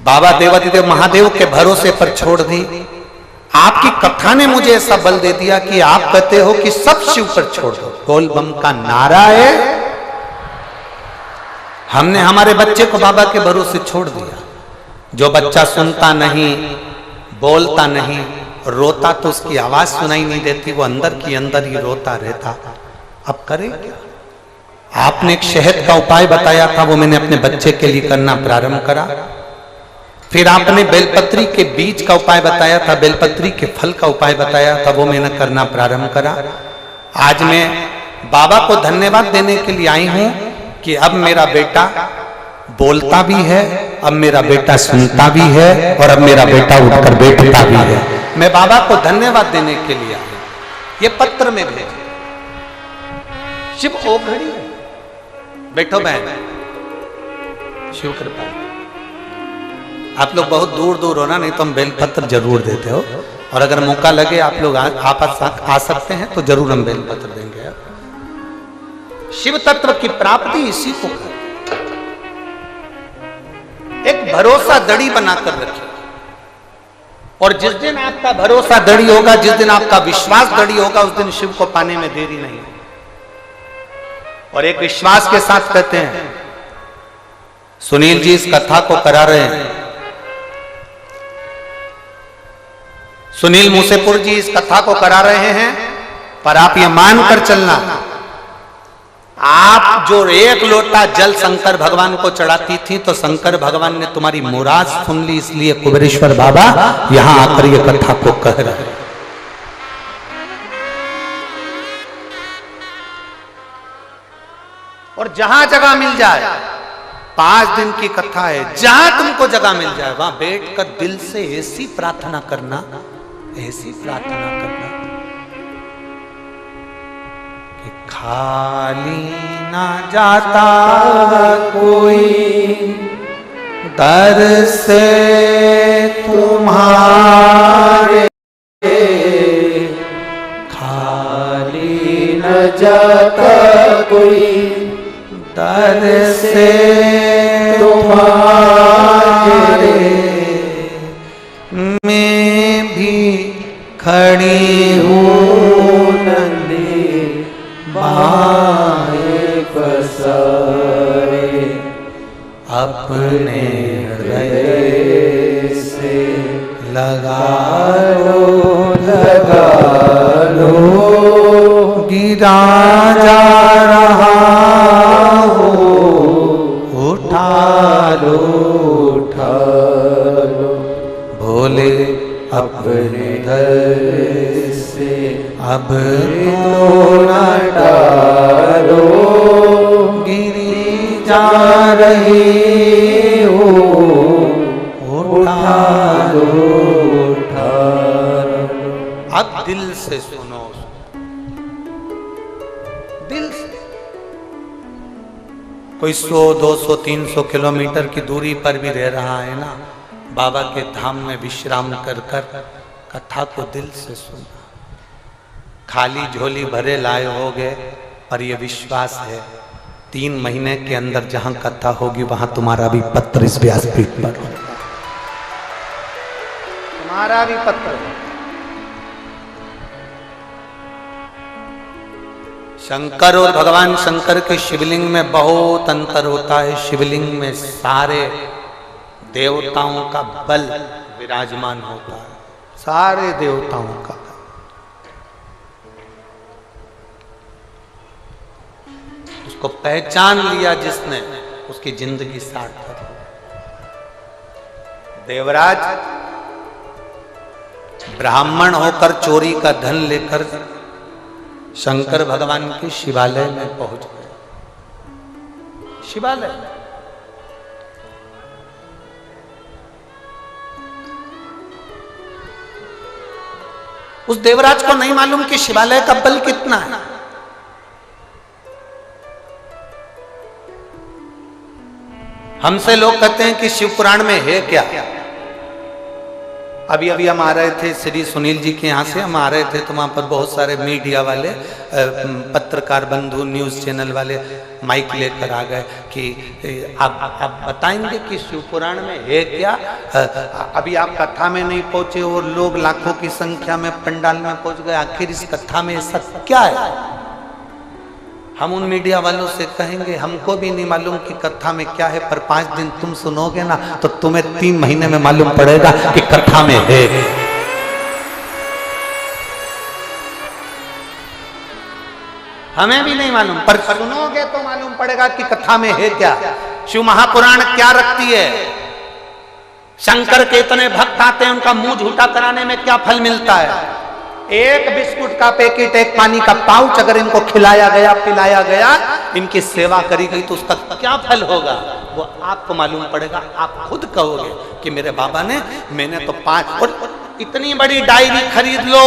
बाबा देवाधिदेव महादेव के भरोसे पर छोड़ दी। आपकी कथा ने मुझे ऐसा बल दे दिया कि आप कहते हो कि सब शिव पर छोड़ दो, बोल बम का नारा है। हमने हमारे बच्चे को बाबा के भरोसे छोड़ दिया। जो बच्चा सुनता नहीं, बोलता नहीं, रोता तो उसकी आवाज सुनाई नहीं देती, वो अंदर की अंदर ही रोता रहता। अब करे क्या? आपने एक शहद का उपाय बताया था, वो मैंने अपने बच्चे के लिए करना प्रारंभ करा। फिर आपने बेलपत्री के बीज का उपाय बताया था, बेलपत्री के फल का उपाय बताया था, वो मैंने करना प्रारंभ करा। आज मैं बाबा को धन्यवाद देने के लिए आई हूं कि अब मेरा बेटा बोलता भी है, अब मेरा बेटा सुनता भी है, और अब मेरा बेटा उठकर बैठता भी है। मैं बाबा को धन्यवाद देने के लिए आई। ये पत्र में भेजे। शिव ओघड़ी है। बैठो बहन, शिव कृपा। आप लोग बहुत दूर दूर हो ना, नहीं तो हम बेलपत्र जरूर देते हो, और अगर मौका लगे आप लोग आ सकते हैं तो जरूर हम बेलपत्र देंगे। शिव तत्व की प्राप्ति इसी को कर। एक भरोसा दड़ी बनाकर रखिए, और जिस दिन आपका भरोसा दड़ी होगा, जिस दिन आपका विश्वास दड़ी होगा, उस दिन शिव को पाने में देरी नहीं। और एक विश्वास के साथ कहते हैं, सुनील जी इस कथा को करा रहे हैं, सुनील मूसेपुर जी इस कथा को करा रहे हैं, पर आप ये मानकर चलना, आप जो एक लोटा जल शंकर भगवान को चढ़ाती थी, तो शंकर भगवान ने तुम्हारी मुराद सुन ली, इसलिए कुबेरेश्वर बाबा यहां आकर ये कथा को कह रहे हैं। और जहां जगह मिल जाए, 5 दिन की कथा है, जहां तुमको जगह मिल जाए वहां बैठकर दिल से ऐसी प्रार्थना करना, ऐसी प्रार्थना करना कि खाली ना जाता कोई दर से तुम्हारे, खाली न जाता कोई दर से तुम्हारे, मैं भी खड़ी हूँ नंदी बाएं पसारे, अपने हृदय से लगा लो, गिरा जा रहा हो, उठा लो, भोले अपने दर से अब तो न टालो, गिरी जा रही हो, उठा लो। अब दिल से सुनो, दिल से। कोई 100, 200, 300 किलोमीटर की दूरी पर भी रह रहा है ना, बाबा के धाम में विश्राम कर कर कथा को दिल से सुना। खाली झोली भरे लाए होगे, पर यह विश्वास है 3 महीने के अंदर जहां कथा होगी वहां तुम्हारा भी पत्र इस व्यासपीठ पर होगा, तुम्हारा भी पत्र। शंकर और भगवान शंकर के शिवलिंग में बहुत अंतर होता है। शिवलिंग में सारे देवताओं का बल विराजमान होता है, सारे देवताओं का। उसको पहचान लिया जिसने, उसकी जिंदगी सार्थक। देवराज ब्राह्मण होकर चोरी का धन लेकर शंकर भगवान के शिवालय में पहुंच गए। शिवालय उस देवराज को नहीं मालूम कि शिवालय का बल कितना है। हमसे लोग कहते हैं कि शिव पुराण में है क्या। अभी अभी हम आ रहे थे श्री सुनील जी के यहाँ से, हम आ रहे थे तो वहाँ पर बहुत सारे मीडिया वाले, पत्रकार बंधु, न्यूज़ चैनल वाले माइक लेकर आ गए कि आप बताएंगे कि शिव पुराण में है क्या। अभी आप कथा में नहीं पहुंचे और लोग लाखों की संख्या में पंडाल में पहुंच गए, आखिर इस कथा में ऐसा क्या है। हम उन मीडिया वालों से कहेंगे हमको भी नहीं मालूम कि कथा में क्या है, पर 5 दिन तुम सुनोगे ना तो तुम्हें 3 महीने में मालूम पड़ेगा कि कथा में है। हमें भी नहीं मालूम, पर सुनोगे तो मालूम पड़ेगा कि कथा में है क्या। शिव महापुराण क्या रखती है। शंकर के इतने भक्त आते हैं, उनका मुंह झूठा कराने में क्या फल मिलता है। एक बिस्कुट का पैकेट, एक पानी का पाउच अगर इनको खिलाया गया, पिलाया गया, इनकी सेवा करी गई तो उसका क्या फल होगा वो आपको मालूम पड़ेगा। आप खुद कहोगे कि मेरे बाबा ने, मैंने तो 5, और इतनी बड़ी डायरी खरीद लो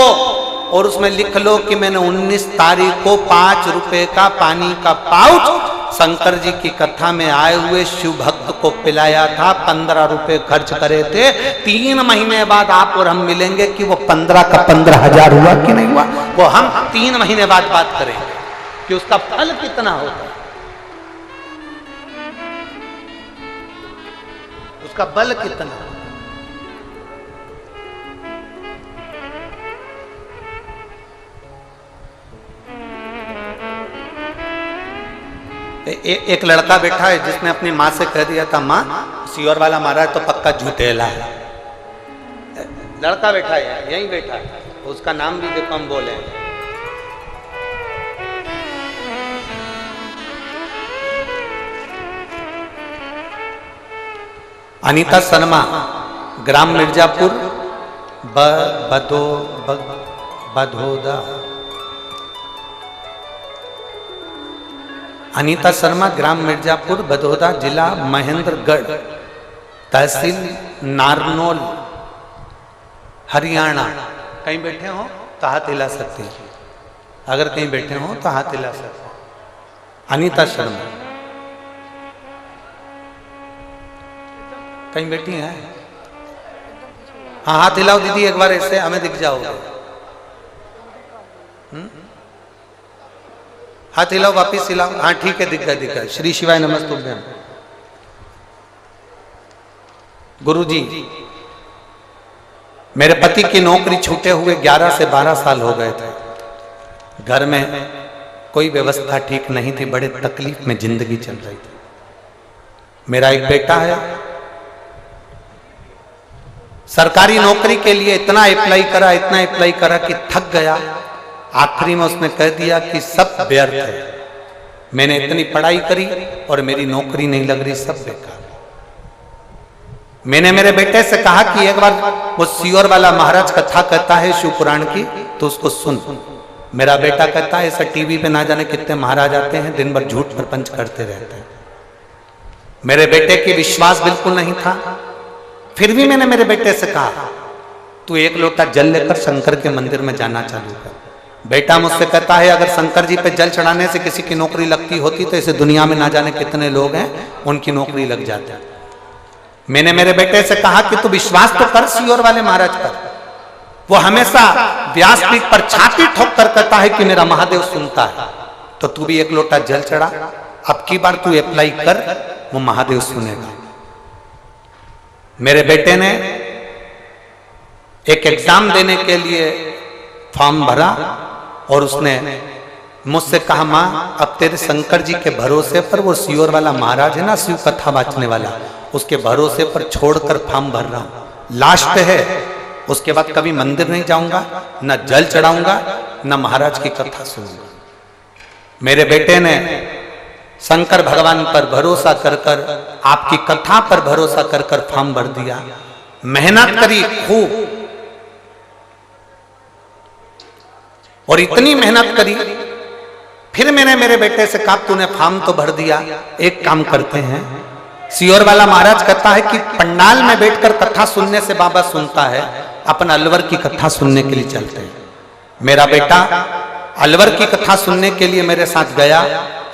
और उसमें लिख लो कि मैंने 19 तारीख को 5 रुपए का पानी का पाउच शंकर जी की कथा में आए हुए शिव भक्त को पिलाया था, 15 रुपए खर्च करे थे। 3 महीने बाद आप और हम मिलेंगे कि वो 15 का 15,000 हुआ कि नहीं हुआ, वो हम 3 महीने बाद बात करेंगे कि उसका फल कितना होगा, उसका बल कितना। एक लड़का बैठा है जिसने अपनी माँ से कह दिया था, माँ सियोर वाला मारा है तो पक्का झूठेला है। लड़का बैठा है, यहीं बैठा है, उसका नाम भी देखो हम बोले। अनीता शर्मा, ग्राम मिर्जापुर, बधोदा। अनीता शर्मा, ग्राम मिर्जापुर, बधोदा, जिला महेंद्रगढ़, तहसील नारनौल, हरियाणा। कहीं बैठे हो तो हाथ हिला सकते हैं, अगर कहीं बैठे हो तो हाथ हिला सकते हैं। अनीता शर्मा कहीं बैठी हैं? हाँ, हाथ हिलाओ दीदी एक बार, ऐसे हमें दिख जाओगे। हाथ हिलाओ, वापिस हिलाओ। हाँ ठीक है, दिख गया। श्री शिवाय नमस्तुभ्यम। गुरुजी, मेरे पति की नौकरी छूटे हुए 11 से 12 साल हो गए थे। घर में कोई व्यवस्था ठीक नहीं थी, बड़े तकलीफ में जिंदगी चल रही थी। मेरा एक बेटा है, सरकारी नौकरी के लिए इतना अप्लाई करा कि थक गया। आखिरी में उसने कह दिया कि सब व्यर्थ है, मैंने इतनी पढ़ाई करी और मेरी नौकरी नहीं लग रही, सब बेकार। मैंने मेरे बेटे से कहा कि एक बार वो सियोर वाला महाराज कथा कहता है शिव पुराण की, तो उसको सुन। मेरा बेटा कहता है ऐसा टीवी पे ना जाने कितने महाराज आते हैं, दिन भर झूठ प्रपंच करते रहते हैं। मेरे बेटे की विश्वास बिल्कुल नहीं था, फिर भी मैंने मेरे बेटे से कहा तू 1 लोटा जल लेकर शंकर के मंदिर में जाना चालू कर। बेटा मुझसे कहता है अगर शंकर जी पे जल चढ़ाने से किसी की नौकरी लगती होती तो इसे दुनिया में ना जाने कितने लोग हैं उनकी नौकरी लग जाती। मैंने मेरे बेटे से कहा कि तू विश्वास तो कर सियोर वाले महाराज पर, वो हमेशा व्यासपीठ पर छाती ठोक कर कहता है कि मेरा महादेव सुनता है, तो तू भी 1 लोटा जल चढ़ा, अब की बार तू अप्लाई कर, वो महादेव सुनेगा। मेरे बेटे ने एक एग्जाम देने के लिए फॉर्म भरा और उसने मुझसे कहा माँ अब तेरे शंकर जी के भरोसे पर, वो सियोर वाला महाराज है ना शिव कथा बांचने वाला, उसके भरोसे पर छोड़कर फॉर्म भर रहा हूं, लास्ट है, उसके बाद कभी मंदिर नहीं जाऊंगा, न जल चढ़ाऊंगा, न महाराज की कथा सुनूंगा। मेरे बेटे ने शंकर भगवान पर भरोसा कर कर, आपकी कथा पर भरोसा कर कर फॉर्म भर दिया, मेहनत करी खूब, और इतनी मेहनत करी। फिर मैंने मेरे बेटे से कहा तूने फॉर्म तो भर दिया, एक काम करते हैं। सियोर वाला महाराज कहता है कि पंडाल में बैठकर कथा सुनने से बाबा सुनता है, अपन अलवर की कथा सुनने के लिए चलते हैं। मेरा बेटा अलवर की कथा सुनने के लिए मेरे साथ गया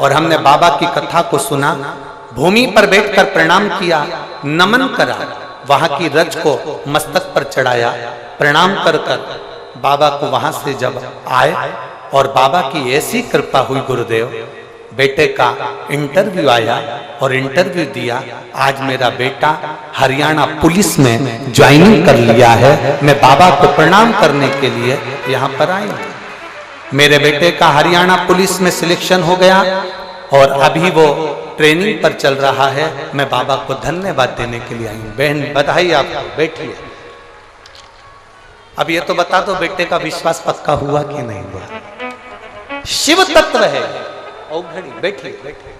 और हमने बाबा की कथा को सुना। भूमि पर बैठकर प्रणाम किया, नमन करा, वहां की रज को मस्तक पर चढ़ाया, प्रणाम कर बाबा को वहां से जब आए और बाबा की ऐसी कृपा हुई गुरुदेव, बेटे का इंटरव्यू आया और इंटरव्यू दिया। आज मेरा बेटा हरियाणा पुलिस में ज्वाइनिंग कर लिया है। मैं बाबा को प्रणाम करने के लिए यहाँ पर आई हूँ। मेरे बेटे का हरियाणा पुलिस में सिलेक्शन हो गया और अभी वो ट्रेनिंग पर चल रहा है। मैं बाबा को धन्यवाद देने के लिए आई हूँ। बहन बधाई आपको, बैठिए। अब ये तो बता दो बेटे का विश्वास पक्का हुआ कि नहीं हुआ? शिव तत्व है। औघड़ी बैठिए, बैठिए।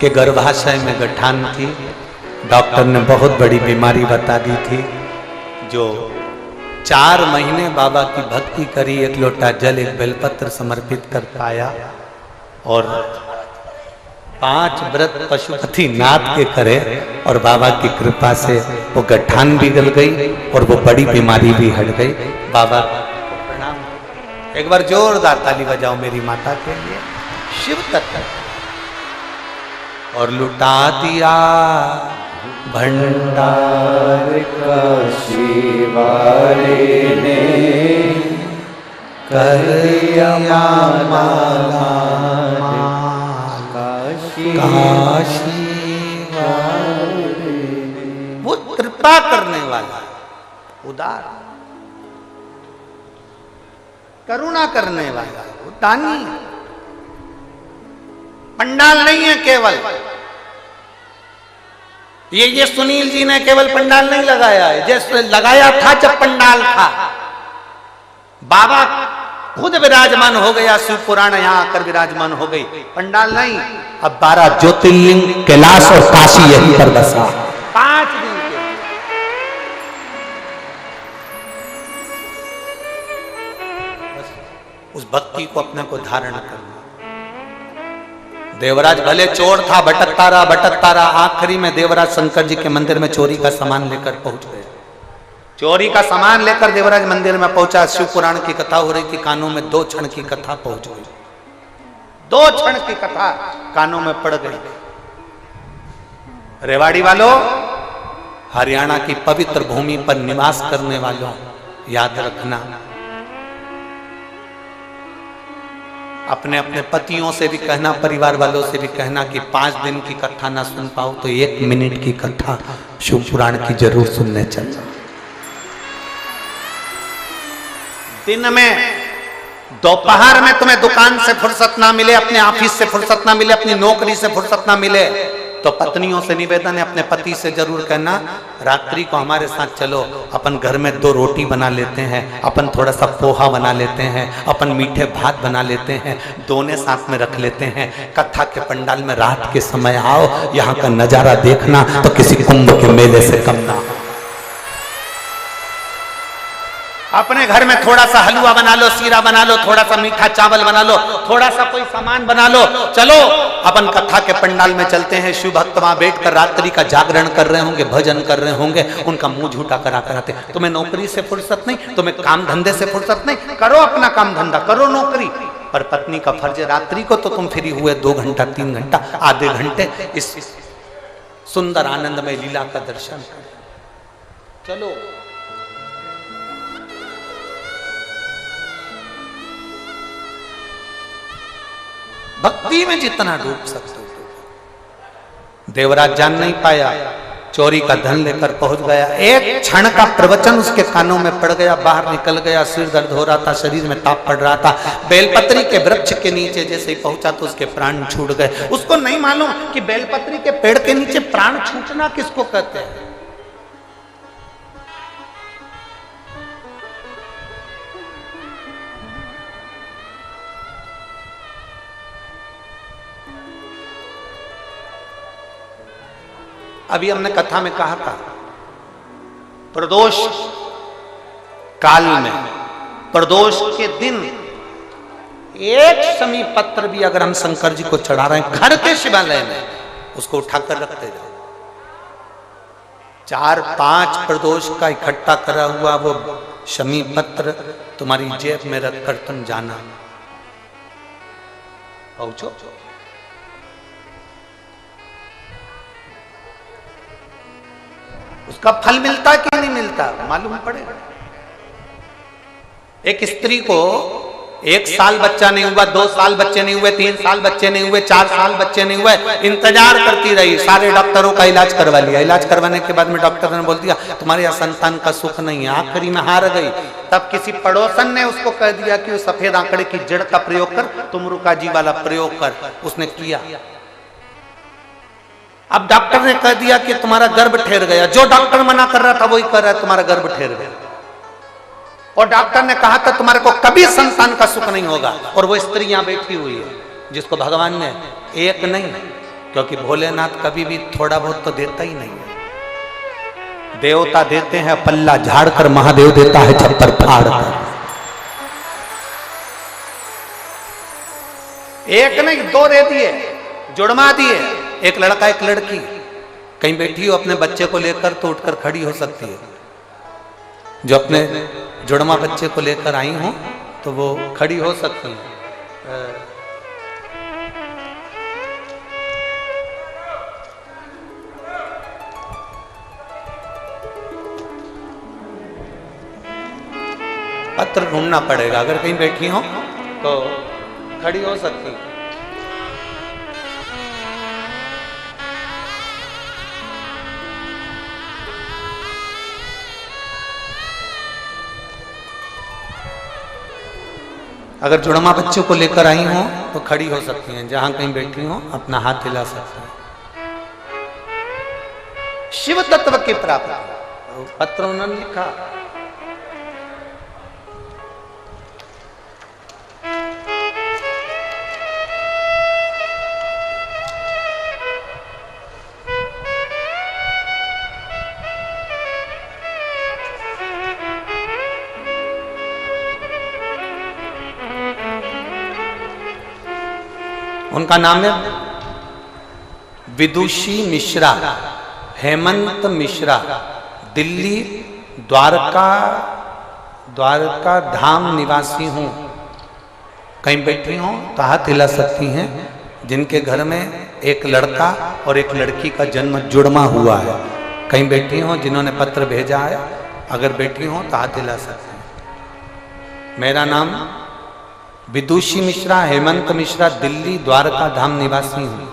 के गर्भाशय में गठान थी। डॉक्टर ने बहुत बड़ी बीमारी बता दी थी। जो 4 महीने बाबा की भक्ति करी, एक लोटा जल एक बेलपत्र समर्पित कर पाया और 5 व्रत पशुपति नाथ के करे और बाबा की कृपा से वो गठान भी गल गई और वो बड़ी बीमारी भी हट गई। बाबा को प्रणाम। एक बार जोरदार ताली बजाओ मेरी माता के लिए। शिव तत्व और लुटा दिया भंडार का शिवारे ने, करिया माला काशी वाले। वो कृपा करने वाला, उदार, करुणा करने वाला, वो दानी। पंडाल नहीं है केवल ये सुनील जी ने केवल पंडाल नहीं लगाया है। जैसे लगाया था जब पंडाल था, बाबा खुद विराजमान हो गया। शिव पुराण यहाँ आकर विराजमान हो गई, पंडाल नहीं। अब 12 ज्योतिर्लिंग कैलाश और काशी यहीं पर बसा। 5 दिन के उस भक्ति को अपने को धारण करना। देवराज भले चोर था, भटकता रहा। आखिरी में देवराज शंकर जी के मंदिर में चोरी का सामान लेकर पहुंच गए। चोरी का सामान लेकर देवराज मंदिर में पहुंचा। शिव पुराण की कथा हो रही थी, कानों में 2 क्षण की कथा पहुंच गई। 2 क्षण की कथा कानों में पड़ गई। रेवाड़ी वालों, हरियाणा की पवित्र भूमि पर निवास करने वालों, याद रखना, अपने अपने पतियों से भी कहना, परिवार वालों से भी कहना कि 5 दिन की कथा ना सुन पाओ तो 1 मिनट की कथा शिव पुराण की जरूर सुनने चलना। दिन में, दोपहर में तुम्हें दुकान से फुर्सत ना मिले, अपने ऑफिस से फुर्सत ना मिले, अपनी नौकरी से फुर्सत ना मिले, तो पत्नियों से निवेदन है, अपने पति से जरूर कहना रात्रि को हमारे साथ चलो, अपन घर में 2 रोटी बना लेते हैं, अपन थोड़ा सा पोहा बना लेते हैं, अपन मीठे भात बना लेते हैं, दोनों साथ में रख लेते हैं। कथा के पंडाल में रात के समय आओ, यहाँ का नजारा देखना तो किसी कुंभ के मेले से कम ना। अपने घर में थोड़ा सा हलवा बना लो, सीरा बना लो, थोड़ा सा मीठा चावल बना लो, थोड़ा सा कोई सामान बना लो, चलो अपन कथा के पंडाल में चलते हैं। शिव भक्त वहां बैठकर रात्रि का जागरण कर रहे होंगे, भजन कर रहे होंगे, उनका मुंह झूठा करा कराते। तुम्हें नौकरी से फुर्सत नहीं, तुम्हें काम धंधे से फुर्सत नहीं, करो अपना काम धंधा, करो नौकरी, पर पत्नी का फर्ज है रात्रि को तो तुम फ्री हुए 2 घंटा 3 घंटा आधे घंटे इस सुंदर आनंदमय लीला का दर्शन करें। चलो भक्ति में जितना डूब सकते हो। देवराज जान नहीं पाया, चोरी का धन लेकर पहुंच गया। एक क्षण का प्रवचन उसके कानों में पड़ गया, बाहर निकल गया। सिर दर्द हो रहा था, शरीर में ताप पड़ रहा था। बेलपत्री के वृक्ष के नीचे जैसे ही पहुंचा तो उसके प्राण छूट गए। उसको नहीं मालूम कि बेलपत्री के पेड़ के नीचे प्राण छूटना किसको कहते हैं। अभी हमने कथा में कहा था, प्रदोष काल में, प्रदोष के दिन एक शमी पत्र भी अगर हम शंकर जी को चढ़ा रहे हैं घर के शिवालय में, उसको उठाकर रखते जाओ। 4-5 प्रदोष का इकट्ठा करा हुआ वो शमी पत्र तुम्हारी जेब में रखकर तुम जाना, पहुंचो। उसका फल मिलता कि नहीं मिलता मालूम पड़ेगा। एक स्त्री को 1 साल बच्चा नहीं हुआ, 2 साल बच्चे नहीं हुए, 3 साल बच्चे नहीं हुए, 4 साल बच्चे नहीं हुए, इंतजार करती रही। सारे डॉक्टरों का इलाज करवा लिया। इलाज करवाने के बाद में डॉक्टर ने बोल दिया तुम्हारे यहाँ संतान का सुख नहीं है। आखिरी में हार गई। तब किसी पड़ोसन ने उसको कह दिया कि सफेद आंकड़े की जड़ का प्रयोग कर, तुम रुकाजी वाला प्रयोग कर। उसने किया। अब डॉक्टर ने कह दिया कि तुम्हारा गर्भ ठहर गया। जो डॉक्टर मना कर रहा था वही कह रहा है तुम्हारा गर्भ ठहर गया। और डॉक्टर ने कहा था तुम्हारे को कभी संतान का सुख नहीं होगा। और वो स्त्री यहां बैठी हुई है जिसको भगवान ने एक नहीं, क्योंकि भोलेनाथ कभी भी थोड़ा बहुत तो देता ही नहीं है। देवता देते हैं पल्ला झाड़ कर, महादेव देता है छप्पर फाड़ कर। एक नहीं 2 दे दिए, जुड़वा दिए। एक लड़का एक लड़की कहीं बैठी हो अपने बच्चे को लेकर तो उठकर खड़ी हो सकती है। जो अपने जुड़वा बच्चे को लेकर आई हो तो वो खड़ी हो सकती है। पत्र ढूंढना पड़ेगा। अगर कहीं बैठी हो तो खड़ी हो सकती है। अगर जुड़वा बच्चों को लेकर आई हो तो खड़ी हो सकती हैं। जहां कहीं बैठी हो अपना हाथ हिला सकती हैं। शिव तत्व की प्राप्ति पत्र उन्होंने लिखा। उनका नाम है विदुषी मिश्रा, हेमंत मिश्रा। दिल्ली द्वारका धाम निवासी हूँ। कहीं बैठी हो तो हाथ हिला सकती हैं जिनके घर में एक लड़का और एक लड़की का जन्म जुड़वा हुआ है। कहीं बैठी हो जिन्होंने पत्र भेजा है, अगर बैठी हो तो हाथ हिला सकते हैं। मेरा नाम विदुषी मिश्रा, हेमंत मिश्रा, दिल्ली द्वारका धाम निवासी हूं।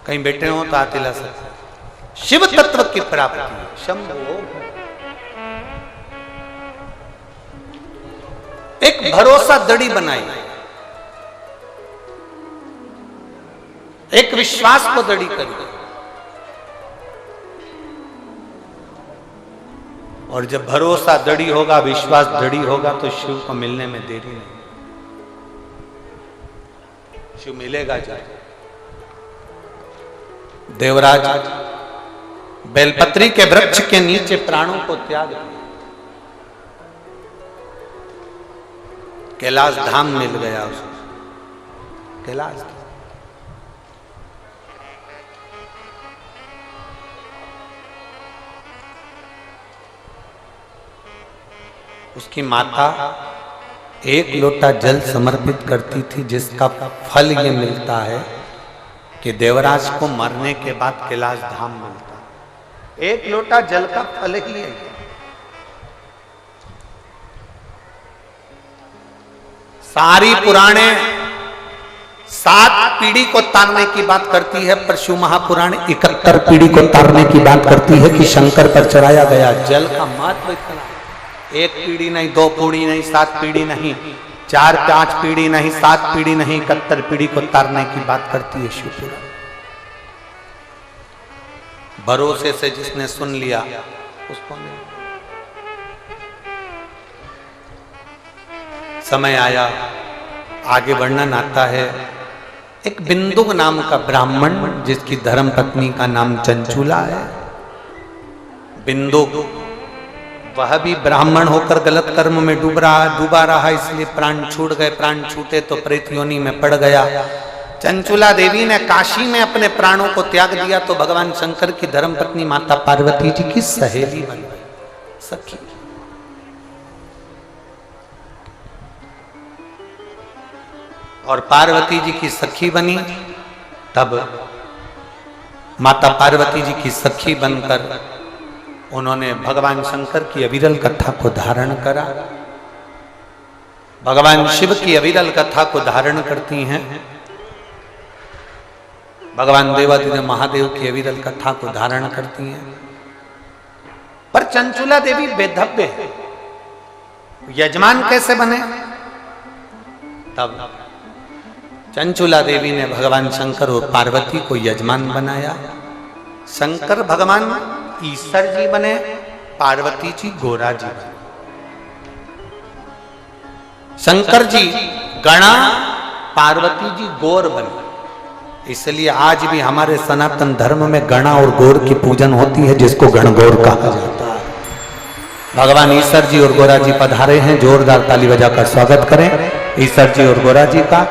कहीं बैठे हो तो हाथ हिला सकते हैं। शिव तत्व की प्राप्ति शंभो। एक भरोसा दड़ी बनाई, एक विश्वास को दड़ी करी। और जब भरोसा दड़ी होगा, विश्वास दड़ी होगा तो शिव को मिलने में देरी नहीं। शिव मिलेगा जा। देवराज बेलपत्री के वृक्ष के नीचे प्राणों को त्याग दिया। कैलाश धाम मिल गया उसको। कैलाश धाम। उसकी माता 1 लोटा जल समर्पित करती थी, जिसका फल ये मिलता है कि देवराज को मरने के बाद कैलाश धाम मिलता। एक लोटा जल का फल ही है। सारी पुराणे 7 पीढ़ी को तारने की बात करती है, पर शिव महापुराण 71 पीढ़ी को तारने की बात करती है कि शंकर पर चढ़ाया गया जल का महत्व इतना। 1 पीढ़ी नहीं, 2 पीढ़ी नहीं, 7 पीढ़ी नहीं, 4-5 पीढ़ी नहीं, 7 पीढ़ी नहीं, 71 पीढ़ी को तारने की बात करती है शिवपुराण। भरोसे से जिसने सुन लिया उसको नहीं। समय आया, आगे वर्णन आता है, एक बिंदु नाम का ब्राह्मण जिसकी धर्म पत्नी का नाम चंचूला है। बिंदु वह भी ब्राह्मण होकर गलत कर्म में डूबा रहा, इसलिए प्राण छूट गए। प्राण छूटे तो प्रेत योनि में पड़ गया। चंचूला देवी ने काशी में अपने प्राणों को त्याग दिया तो भगवान शंकर की धर्म पत्नी माता पार्वती जी की सहेली बन गई, सखी। और पार्वती जी की सखी बनी, तब माता पार्वती जी की सखी बनकर उन्होंने भगवान शंकर की अविरल कथा को धारण करा। भगवान शिव की अविरल कथा को धारण करती हैं, भगवान देवादिदेव महादेव की अविरल कथा को धारण करती हैं। पर चंचूला देवी बेधव्य है, यजमान कैसे बने? तब चंचूला देवी ने भगवान शंकर और पार्वती को यजमान बनाया। शंकर भगवान ईश्वर जी बने, पार्वती जी गोरा जी बने। शंकर जी गणा, पार्वती जी गौर बने। इसलिए आज भी हमारे सनातन धर्म में गणा और गौर की पूजन होती है, जिसको गणगौर कहा जाता है। भगवान ईश्वर जी और गोरा जी पधारे हैं, जोरदार ताली बजाकर स्वागत करें ईश्वर जी और गोरा जी का।